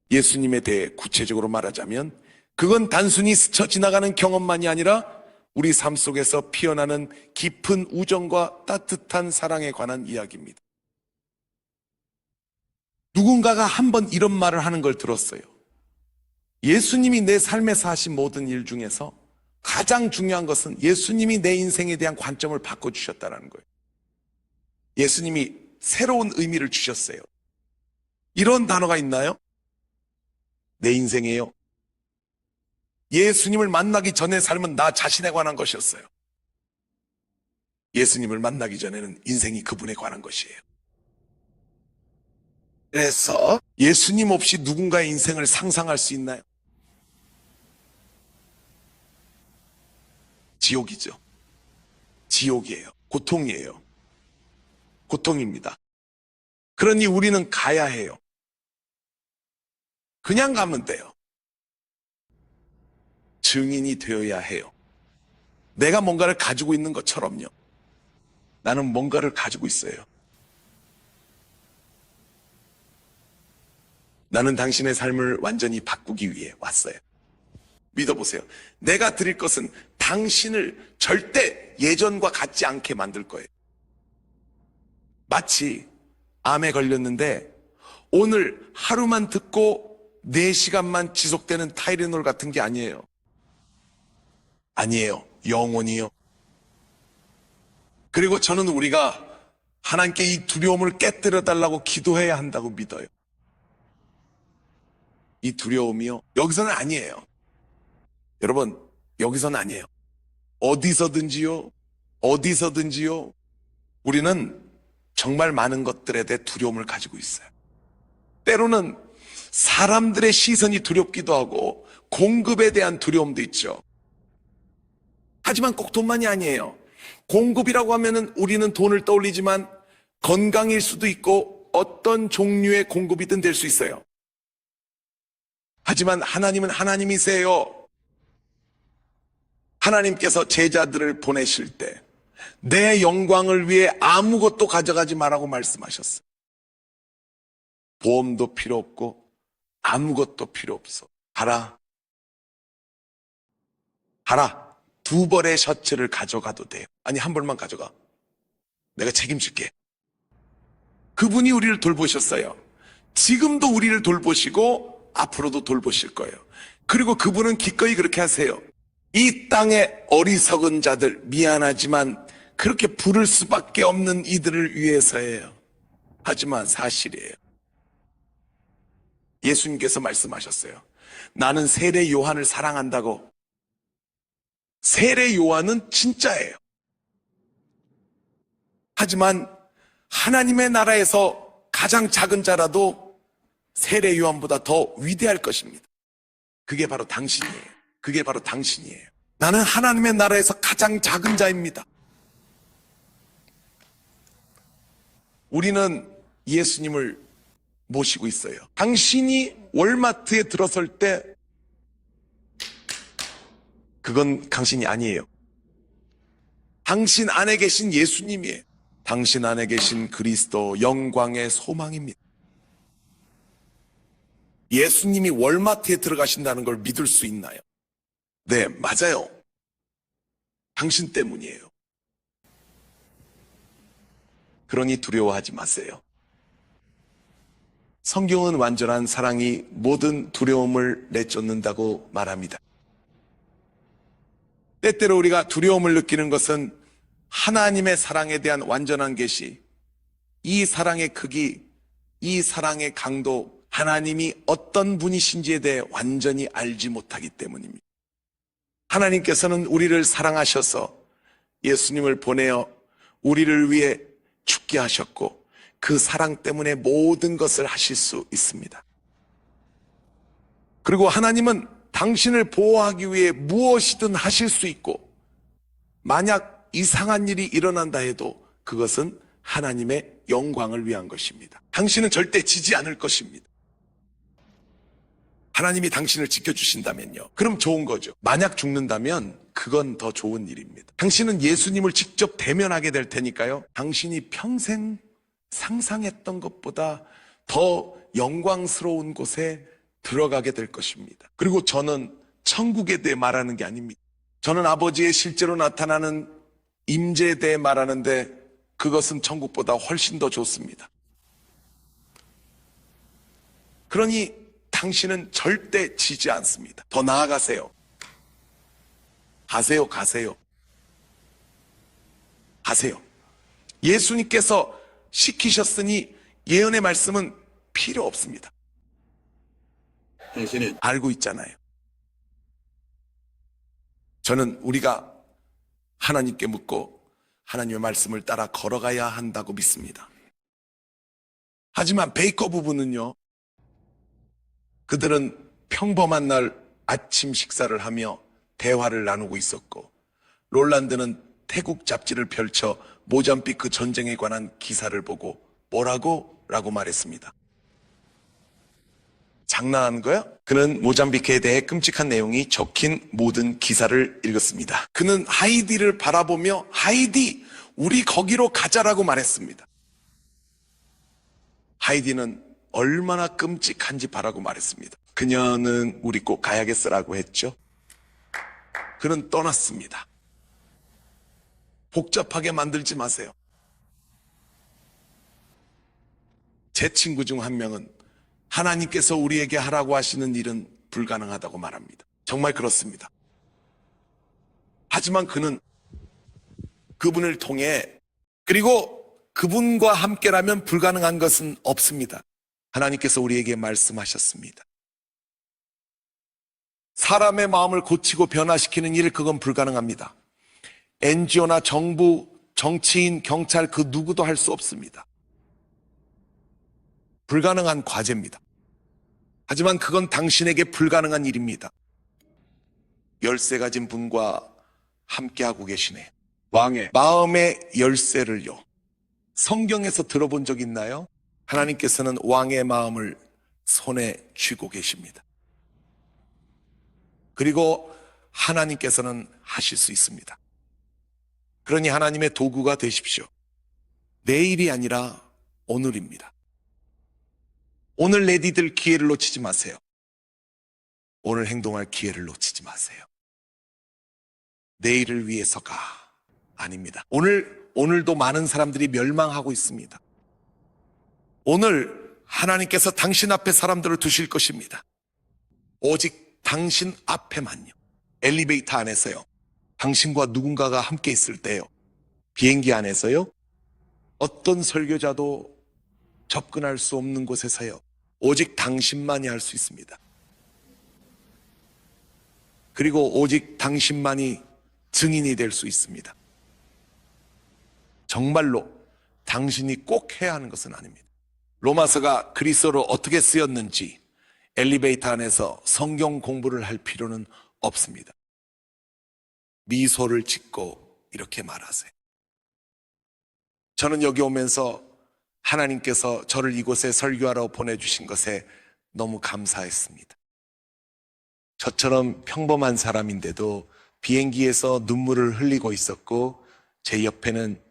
예수님에 대해 구체적으로 말하자면 그건 단순히 스쳐 지나가는 경험만이 아니라 우리 삶 속에서 피어나는 깊은 우정과 따뜻한 사랑에 관한 이야기입니다. 누군가가 한번 이런 말을 하는 걸 들었어요. 예수님이 내 삶에서 하신 모든 일 중에서 가장 중요한 것은 예수님이 내 인생에 대한 관점을 바꿔주셨다는 거예요. 예수님이 새로운 의미를 주셨어요. 이런 단어가 있나요? 내 인생이에요. 예수님을 만나기 전의 삶은 나 자신에 관한 것이었어요. 예수님을 만나기 전에는 인생이 그분에 관한 것이에요. 그래서 예수님 없이 누군가의 인생을 상상할 수 있나요? 지옥이죠. 지옥이에요. 고통이에요. 고통입니다. 그러니 우리는 가야 해요. 그냥 가면 돼요. 증인이 되어야 해요. 내가 뭔가를 가지고 있는 것처럼요. 나는 뭔가를 가지고 있어요. 나는 당신의 삶을 완전히 바꾸기 위해 왔어요. 믿어보세요. 내가 드릴 것은 당신을 절대 예전과 같지 않게 만들 거예요. 마치 암에 걸렸는데 오늘 하루만 듣고 4시간만 지속되는 타이레놀 같은 게 아니에요. 아니에요. 영원히요. 그리고 저는 우리가 하나님께 이 두려움을 깨뜨려 달라고 기도해야 한다고 믿어요. 이 두려움이요. 여기서는 아니에요. 여러분, 여기서는 아니에요. 어디서든지요. 어디서든지요. 우리는 정말 많은 것들에 대해 두려움을 가지고 있어요. 때로는 사람들의 시선이 두렵기도 하고 공급에 대한 두려움도 있죠. 하지만 꼭 돈만이 아니에요. 공급이라고 하면은 우리는 돈을 떠올리지만 건강일 수도 있고 어떤 종류의 공급이든 될 수 있어요. 하지만 하나님은 하나님이세요. 하나님께서 제자들을 보내실 때 내 영광을 위해 아무것도 가져가지 말라고 말씀하셨어요. 보험도 필요 없고 아무것도 필요 없어. 가라. 2벌의 셔츠를 가져가도 돼요. 아니, 1벌만 가져가. 내가 책임질게. 그분이 우리를 돌보셨어요. 지금도 우리를 돌보시고 앞으로도 돌보실 거예요. 그리고 그분은 기꺼이 그렇게 하세요. 이 땅의 어리석은 자들, 미안하지만 그렇게 부를 수밖에 없는 이들을 위해서예요. 하지만 사실이에요. 예수님께서 말씀하셨어요. 나는 세례 요한을 사랑한다고. 세례 요한은 진짜예요. 하지만 하나님의 나라에서 가장 작은 자라도 세례 요한보다 더 위대할 것입니다. 그게 바로 당신이에요. 그게 바로 당신이에요. 나는 하나님의 나라에서 가장 작은 자입니다. 우리는 예수님을 모시고 있어요. 당신이 월마트에 들어설 때 그건 당신이 아니에요. 당신 안에 계신 예수님이에요. 당신 안에 계신 그리스도 영광의 소망입니다. 예수님이 월마트에 들어가신다는 걸 믿을 수 있나요? 네, 맞아요. 당신 때문이에요. 그러니 두려워하지 마세요. 성경은 완전한 사랑이 모든 두려움을 내쫓는다고 말합니다. 때때로 우리가 두려움을 느끼는 것은 하나님의 사랑에 대한 완전한 계시, 이 사랑의 크기, 이 사랑의 강도, 하나님이 어떤 분이신지에 대해 완전히 알지 못하기 때문입니다. 하나님께서는 우리를 사랑하셔서 예수님을 보내어 우리를 위해 죽게 하셨고 그 사랑 때문에 모든 것을 하실 수 있습니다. 그리고 하나님은 당신을 보호하기 위해 무엇이든 하실 수 있고 만약 이상한 일이 일어난다 해도 그것은 하나님의 영광을 위한 것입니다. 당신은 절대 지지 않을 것입니다. 하나님이 당신을 지켜주신다면요. 그럼 좋은 거죠. 만약 죽는다면 그건 더 좋은 일입니다. 당신은 예수님을 직접 대면하게 될 테니까요. 당신이 평생 상상했던 것보다 더 영광스러운 곳에 들어가게 될 것입니다. 그리고 저는 천국에 대해 말하는 게 아닙니다. 저는 아버지의 실제로 나타나는 임재에 대해 말하는데 그것은 천국보다 훨씬 더 좋습니다. 그러니 당신은 절대 지지 않습니다. 더 나아가세요. 가세요. 예수님께서 시키셨으니 예언의 말씀은 필요 없습니다. 당신은 알고 있잖아요. 저는 우리가 하나님께 묻고 하나님의 말씀을 따라 걸어가야 한다고 믿습니다. 하지만 베이커 부부는요, 그들은 평범한 날 아침 식사를 하며 대화를 나누고 있었고, 롤란드는 태국 잡지를 펼쳐 모잠비크 전쟁에 관한 기사를 보고 뭐라고? 라고 말했습니다. 장난하는 거야? 그는 모잠비크에 대해 끔찍한 내용이 적힌 모든 기사를 읽었습니다. 그는 하이디를 바라보며 하이디, 우리 거기로 가자라고 말했습니다. 하이디는 얼마나 끔찍한지 바라고 말했습니다. 그녀는 우리 꼭 가야겠어라고 했죠. 그는 떠났습니다. 복잡하게 만들지 마세요. 제 친구 중 한 명은 하나님께서 우리에게 하라고 하시는 일은 불가능하다고 말합니다. 정말 그렇습니다. 하지만 그는 그분을 통해, 그리고 그분과 함께라면 불가능한 것은 없습니다. 하나님께서 우리에게 말씀하셨습니다. 사람의 마음을 고치고 변화시키는 일, 그건 불가능합니다. NGO나 정부, 정치인, 경찰 그 누구도 할 수 없습니다. 불가능한 과제입니다. 하지만 그건 당신에게 불가능한 일입니다. 열쇠 가진 분과 함께하고 계시네요. 왕의 마음의 열쇠를요. 성경에서 들어본 적 있나요? 하나님께서는 왕의 마음을 손에 쥐고 계십니다. 그리고 하나님께서는 하실 수 있습니다. 그러니 하나님의 도구가 되십시오. 내일이 아니라 오늘입니다. 오늘 내디딜 기회를 놓치지 마세요. 오늘 행동할 기회를 놓치지 마세요. 내일을 위해서가 아닙니다. 오늘도 많은 사람들이 멸망하고 있습니다. 오늘 하나님께서 당신 앞에 사람들을 두실 것입니다. 오직 당신 앞에만요. 엘리베이터 안에서요. 당신과 누군가가 함께 있을 때요. 비행기 안에서요. 어떤 설교자도 접근할 수 없는 곳에서요. 오직 당신만이 할 수 있습니다. 그리고 오직 당신만이 증인이 될 수 있습니다. 정말로 당신이 꼭 해야 하는 것은 아닙니다. 로마서가 그리스어로 어떻게 쓰였는지 엘리베이터 안에서 성경 공부를 할 필요는 없습니다. 미소를 짓고 이렇게 말하세요. 저는 여기 오면서 하나님께서 저를 이곳에 설교하러 보내주신 것에 너무 감사했습니다. 저처럼 평범한 사람인데도 비행기에서 눈물을 흘리고 있었고, 제 옆에는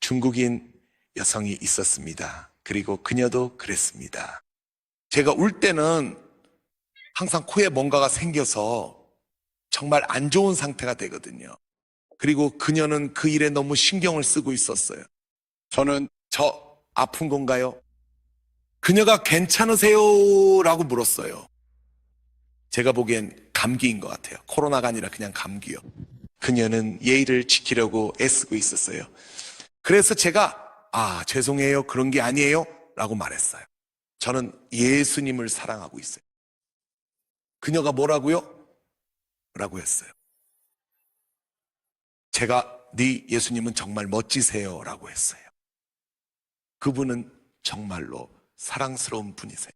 중국인 여성이 있었습니다. 그리고 그녀도 그랬습니다. 제가 울 때는 항상 코에 뭔가가 생겨서 정말 안 좋은 상태가 되거든요. 그리고 그녀는 그 일에 너무 신경을 쓰고 있었어요. 저는 저 아픈 건가요? 그녀가 괜찮으세요? 라고 물었어요. 제가 보기엔 감기인 것 같아요. 코로나가 아니라 그냥 감기요. 그녀는 예의를 지키려고 애쓰고 있었어요. 그래서 제가 죄송해요. 그런 게 아니에요. 라고 말했어요. 저는 예수님을 사랑하고 있어요. 그녀가 뭐라고요? 라고 했어요. 제가 네 예수님은 정말 멋지세요. 라고 했어요. 그분은 정말로 사랑스러운 분이세요.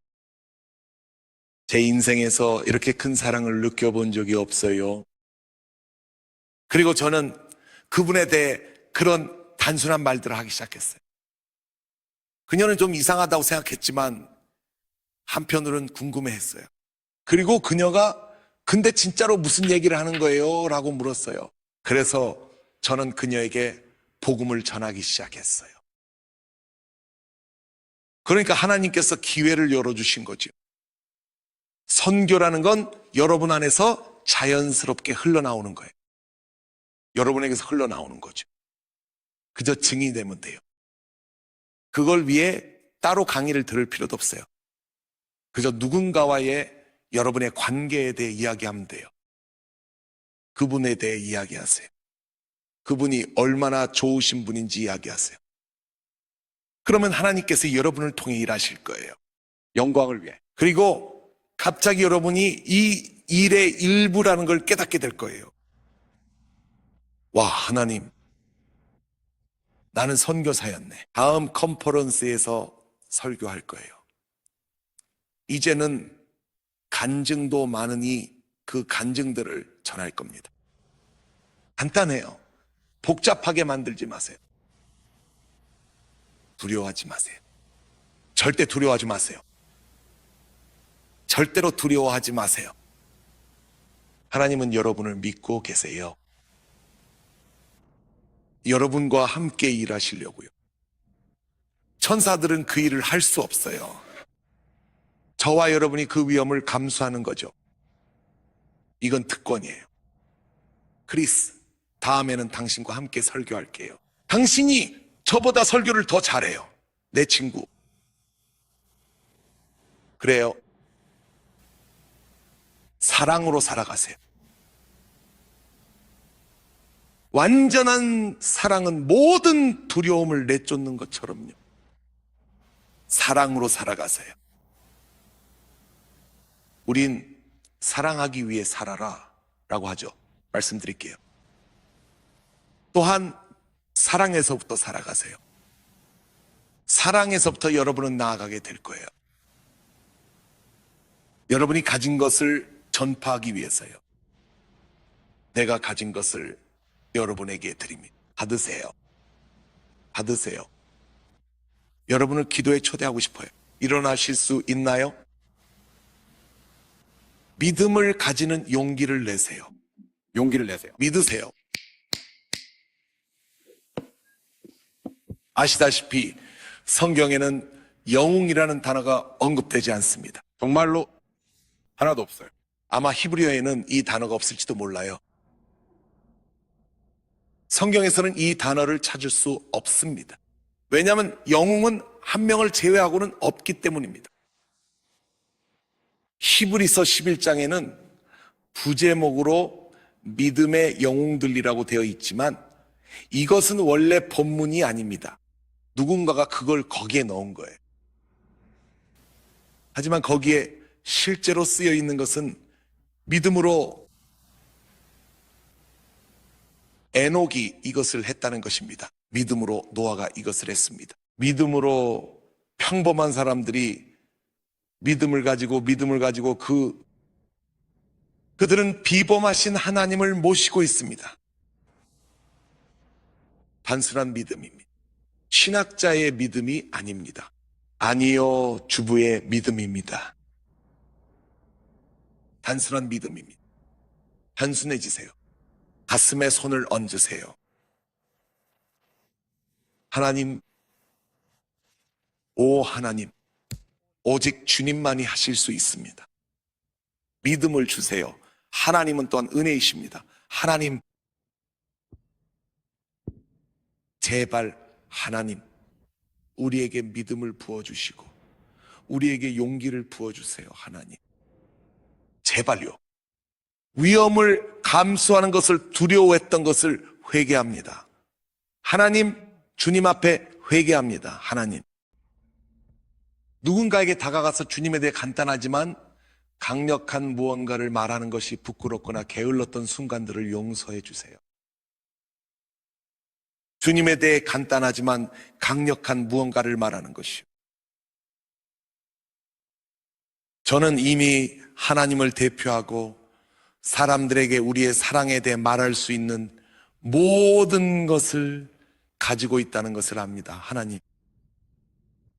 제 인생에서 이렇게 큰 사랑을 느껴본 적이 없어요. 그리고 저는 그분에 대해 그런 단순한 말들을 하기 시작했어요. 그녀는 좀 이상하다고 생각했지만 한편으로는 궁금해했어요. 그리고 그녀가 근데 진짜로 무슨 얘기를 하는 거예요? 라고 물었어요. 그래서 저는 그녀에게 복음을 전하기 시작했어요. 그러니까 하나님께서 기회를 열어주신 거죠. 선교라는 건 여러분 안에서 자연스럽게 흘러나오는 거예요. 여러분에게서 흘러나오는 거죠. 그저 증인이 되면 돼요. 그걸 위해 따로 강의를 들을 필요도 없어요. 그저 누군가와의 여러분의 관계에 대해 이야기하면 돼요. 그분에 대해 이야기하세요. 그분이 얼마나 좋으신 분인지 이야기하세요. 그러면 하나님께서 여러분을 통해 일하실 거예요. 영광을 위해. 그리고 갑자기 여러분이 이 일의 일부라는 걸 깨닫게 될 거예요. 와, 하나님, 나는 선교사였네. 다음 컨퍼런스에서 설교할 거예요. 이제는 간증도 많으니 그 간증들을 전할 겁니다. 간단해요. 복잡하게 만들지 마세요. 두려워하지 마세요. 절대 두려워하지 마세요. 절대로 두려워하지 마세요. 하나님은 여러분을 믿고 계세요. 여러분과 함께 일하시려고요. 천사들은 그 일을 할 수 없어요. 저와 여러분이 그 위험을 감수하는 거죠. 이건 특권이에요. 크리스, 다음에는 당신과 함께 설교할게요. 당신이 저보다 설교를 더 잘해요. 내 친구. 그래요. 사랑으로 살아가세요. 완전한 사랑은 모든 두려움을 내쫓는 것처럼요. 사랑으로 살아가세요. 우린 사랑하기 위해 살아라 라고 하죠. 말씀드릴게요. 또한 사랑에서부터 살아가세요. 사랑에서부터 여러분은 나아가게 될 거예요. 여러분이 가진 것을 전파하기 위해서요. 내가 가진 것을 여러분에게 드립니다. 받으세요. 받으세요. 여러분을 기도에 초대하고 싶어요. 일어나실 수 있나요? 믿음을 가지는 용기를 내세요. 용기를 내세요. 믿으세요. 아시다시피 성경에는 영웅이라는 단어가 언급되지 않습니다. 정말로 하나도 없어요. 아마 히브리어에는 이 단어가 없을지도 몰라요. 성경에서는 이 단어를 찾을 수 없습니다. 왜냐하면 영웅은 한 명을 제외하고는 없기 때문입니다. 히브리서 11장에는 부제목으로 믿음의 영웅들이라고 되어 있지만 이것은 원래 본문이 아닙니다. 누군가가 그걸 거기에 넣은 거예요. 하지만 거기에 실제로 쓰여 있는 것은 믿음으로 에녹이 이것을 했다는 것입니다. 믿음으로 노아가 이것을 했습니다. 믿음으로 평범한 사람들이 믿음을 가지고 그들은 비범하신 하나님을 모시고 있습니다. 단순한 믿음입니다. 신학자의 믿음이 아닙니다. 아니요, 주부의 믿음입니다. 단순한 믿음입니다. 단순해지세요. 가슴에 손을 얹으세요. 하나님, 오 하나님, 오직 주님만이 하실 수 있습니다. 믿음을 주세요. 하나님은 또한 은혜이십니다. 하나님, 제발 하나님, 우리에게 믿음을 부어주시고 우리에게 용기를 부어주세요. 하나님, 제발요. 위험을 감수하는 것을 두려워했던 것을 회개합니다. 하나님, 주님 앞에 회개합니다. 하나님, 누군가에게 다가가서 주님에 대해 간단하지만 강력한 무언가를 말하는 것이 부끄럽거나 게을렀던 순간들을 용서해 주세요. 주님에 대해 간단하지만 강력한 무언가를 말하는 것이요. 저는 이미 하나님을 대표하고 사람들에게 우리의 사랑에 대해 말할 수 있는 모든 것을 가지고 있다는 것을 압니다. 하나님.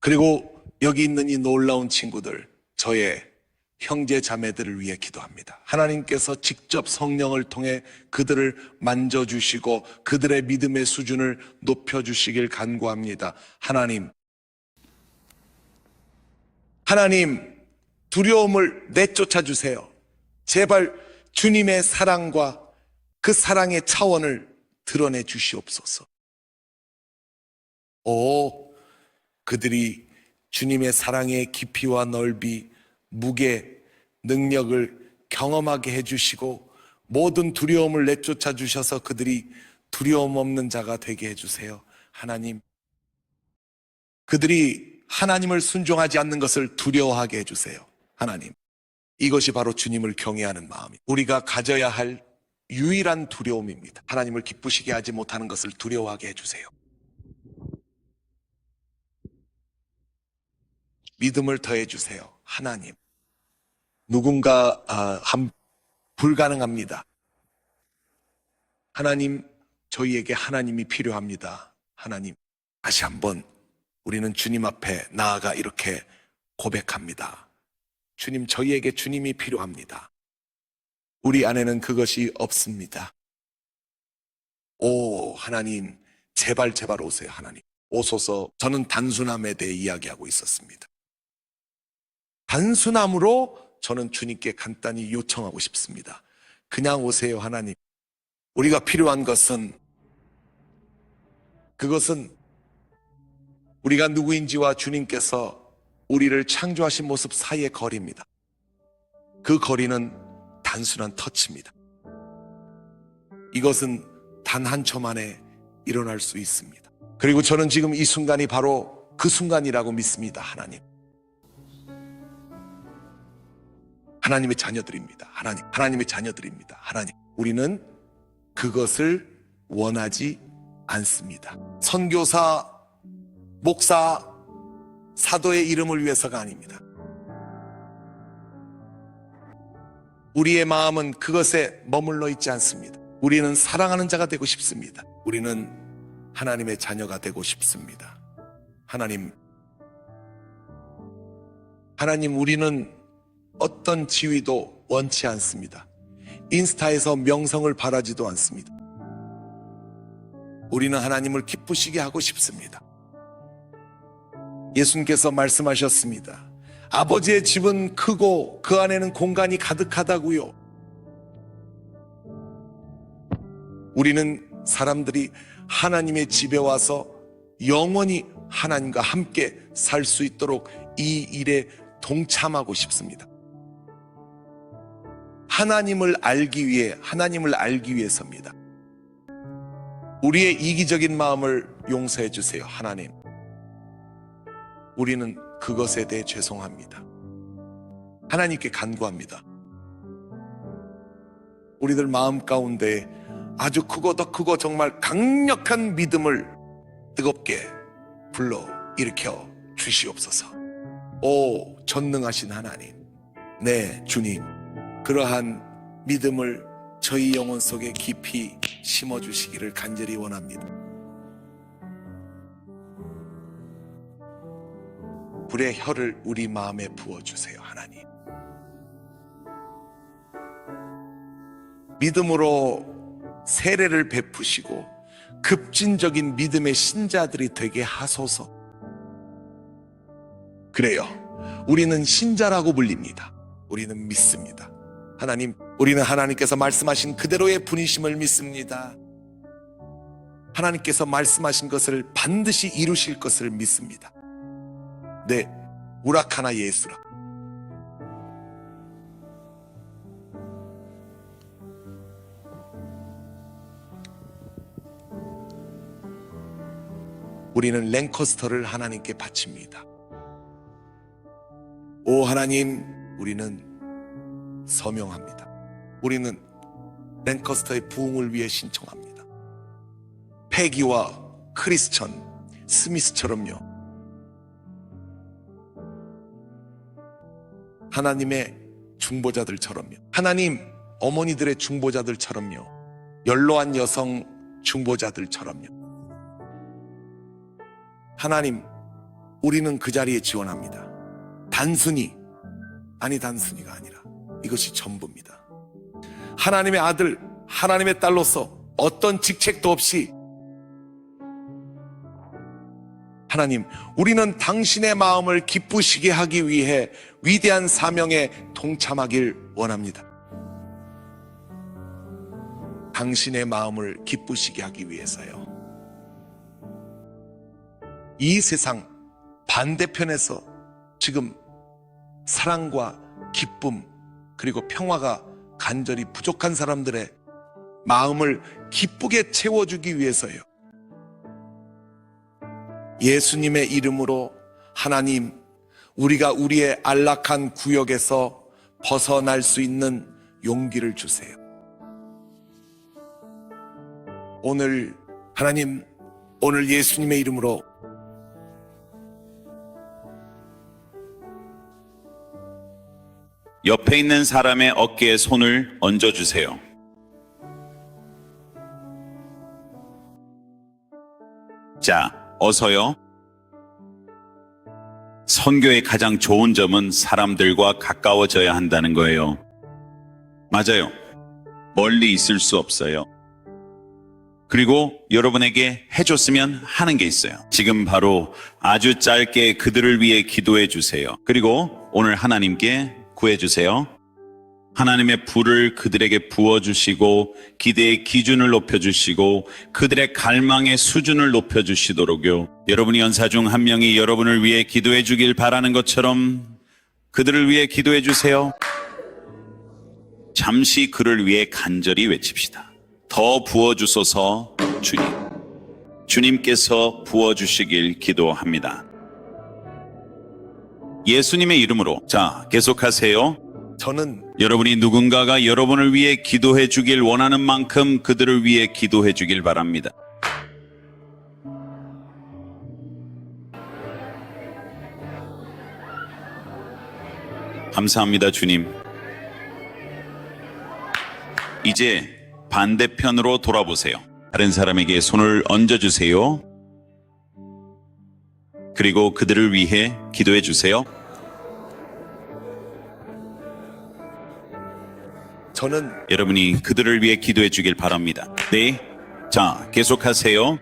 그리고 여기 있는 이 놀라운 친구들, 저의 형제 자매들을 위해 기도합니다. 하나님께서 직접 성령을 통해 그들을 만져주시고 그들의 믿음의 수준을 높여주시길 간구합니다. 하나님, 두려움을 내쫓아 주세요. 제발 주님의 사랑과 그 사랑의 차원을 드러내 주시옵소서. 그들이 주님의 사랑의 깊이와 넓이, 무게, 능력을 경험하게 해주시고 모든 두려움을 내쫓아 주셔서 그들이 두려움 없는 자가 되게 해주세요. 하나님, 그들이 하나님을 순종하지 않는 것을 두려워하게 해주세요. 하나님, 이것이 바로 주님을 경외하는 마음이 우리가 가져야 할 유일한 두려움입니다. 하나님을 기쁘시게 하지 못하는 것을 두려워하게 해주세요. 믿음을 더해 주세요. 하나님, 누군가 불가능합니다. 하나님, 저희에게 하나님이 필요합니다. 하나님, 다시 한번 우리는 주님 앞에 나아가 이렇게 고백합니다. 주님, 저희에게 주님이 필요합니다. 우리 안에는 그것이 없습니다. 오, 하나님, 제발 오세요. 하나님, 오소서. 저는 단순함에 대해 이야기하고 있었습니다. 단순함으로 저는 주님께 간단히 요청하고 싶습니다. 그냥 오세요. 하나님, 우리가 필요한 것은 그것은 우리가 누구인지와 주님께서 우리를 창조하신 모습 사이의 거리입니다. 그 거리는 단순한 터치입니다. 이것은 단 한 초 만에 일어날 수 있습니다. 그리고 저는 지금 이 순간이 바로 그 순간이라고 믿습니다. 하나님의 자녀들입니다. 하나님의 자녀들입니다. 하나님, 우리는 그것을 원하지 않습니다. 선교사, 목사, 사도의 이름을 위해서가 아닙니다. 우리의 마음은 그것에 머물러 있지 않습니다. 우리는 사랑하는 자가 되고 싶습니다. 우리는 하나님의 자녀가 되고 싶습니다. 하나님, 우리는 어떤 지위도 원치 않습니다. 인스타에서 명성을 바라지도 않습니다. 우리는 하나님을 기쁘시게 하고 싶습니다. 예수님께서 말씀하셨습니다. 아버지의 집은 크고 그 안에는 공간이 가득하다고요. 우리는 사람들이 하나님의 집에 와서 영원히 하나님과 함께 살 수 있도록 이 일에 동참하고 싶습니다. 하나님을 알기 위해서입니다. 우리의 이기적인 마음을 용서해 주세요. 하나님, 우리는 그것에 대해 죄송합니다. 하나님께 간구합니다. 우리들 마음 가운데 아주 크고 더 크고 정말 강력한 믿음을 뜨겁게 불러 일으켜 주시옵소서. 오, 전능하신 하나님, 네, 주님, 그러한 믿음을 저희 영혼 속에 깊이 심어주시기를 간절히 원합니다. 불의 혀를 우리 마음에 부어주세요. 하나님, 믿음으로 세례를 베푸시고 급진적인 믿음의 신자들이 되게 하소서. 그래요, 우리는 신자라고 불립니다. 우리는 믿습니다. 하나님, 우리는 하나님께서 말씀하신 그대로의 분이심을 믿습니다. 하나님께서 말씀하신 것을 반드시 이루실 것을 믿습니다. 네, 우라카나 예수라. 우리는 랭커스터를 하나님께 바칩니다. 오 하나님, 우리는 서명합니다. 우리는 랭커스터의 부흥을 위해 신청합니다. 패기와 크리스천, 스미스처럼요, 하나님의 중보자들처럼요, 하나님 어머니들의 중보자들처럼요, 연로한 여성 중보자들처럼요, 하나님, 우리는 그 자리에 지원합니다. 단순히가 아니라 이것이 전부입니다. 하나님의 아들, 하나님의 딸로서 어떤 직책도 없이 하나님, 우리는 당신의 마음을 기쁘시게 하기 위해 위대한 사명에 동참하길 원합니다. 당신의 마음을 기쁘시게 하기 위해서요. 이 세상 반대편에서 지금 사랑과 기쁨 그리고 평화가 간절히 부족한 사람들의 마음을 기쁘게 채워주기 위해서요. 예수님의 이름으로 하나님, 우리가 우리의 안락한 구역에서 벗어날 수 있는 용기를 주세요. 오늘 하나님, 오늘 예수님의 이름으로 옆에 있는 사람의 어깨에 손을 얹어주세요. 자, 어서요. 선교의 가장 좋은 점은 사람들과 가까워져야 한다는 거예요. 맞아요. 멀리 있을 수 없어요. 그리고 여러분에게 해줬으면 하는 게 있어요. 지금 바로 아주 짧게 그들을 위해 기도해 주세요. 그리고 오늘 하나님께 구해 주세요. 하나님의 불을 그들에게 부어주시고 기대의 기준을 높여주시고 그들의 갈망의 수준을 높여주시도록요. 여러분이 연사 중 한 명이 여러분을 위해 기도해 주길 바라는 것처럼 그들을 위해 기도해 주세요. 잠시 그를 위해 간절히 외칩시다. 더 부어주소서 주님. 주님께서 부어주시길 기도합니다. 예수님의 이름으로. 자, 계속하세요. 저는 여러분이 누군가가 여러분을 위해 기도해 주길 원하는 만큼 그들을 위해 기도해 주길 바랍니다. 감사합니다, 주님. 이제 반대편으로 돌아보세요. 다른 사람에게 손을 얹어주세요. 그리고 그들을 위해 기도해 주세요. 저는 여러분이 그들을 위해 기도해 주길 바랍니다. 네. 자, 계속하세요.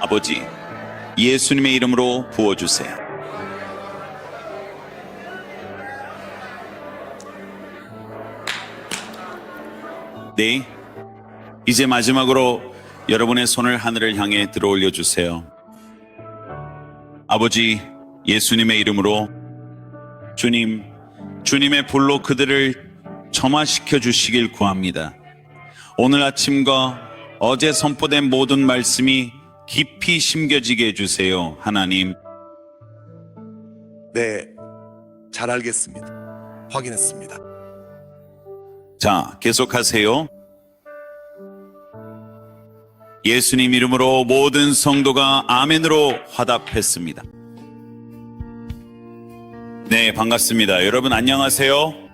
아버지, 예수님의 이름으로 부어주세요. 네. 이제 마지막으로 여러분의 손을 하늘을 향해 들어 올려 주세요. 아버지, 예수님의 이름으로 주님, 주님의 불로 그들을 점화시켜 주시길 구합니다. 오늘 아침과 어제 선포된 모든 말씀이 깊이 심겨지게 해주세요. 하나님. 네, 잘 알겠습니다. 확인했습니다. 자, 계속하세요. 예수님 이름으로 모든 성도가 아멘으로 화답했습니다. 네, 반갑습니다. 여러분 안녕하세요.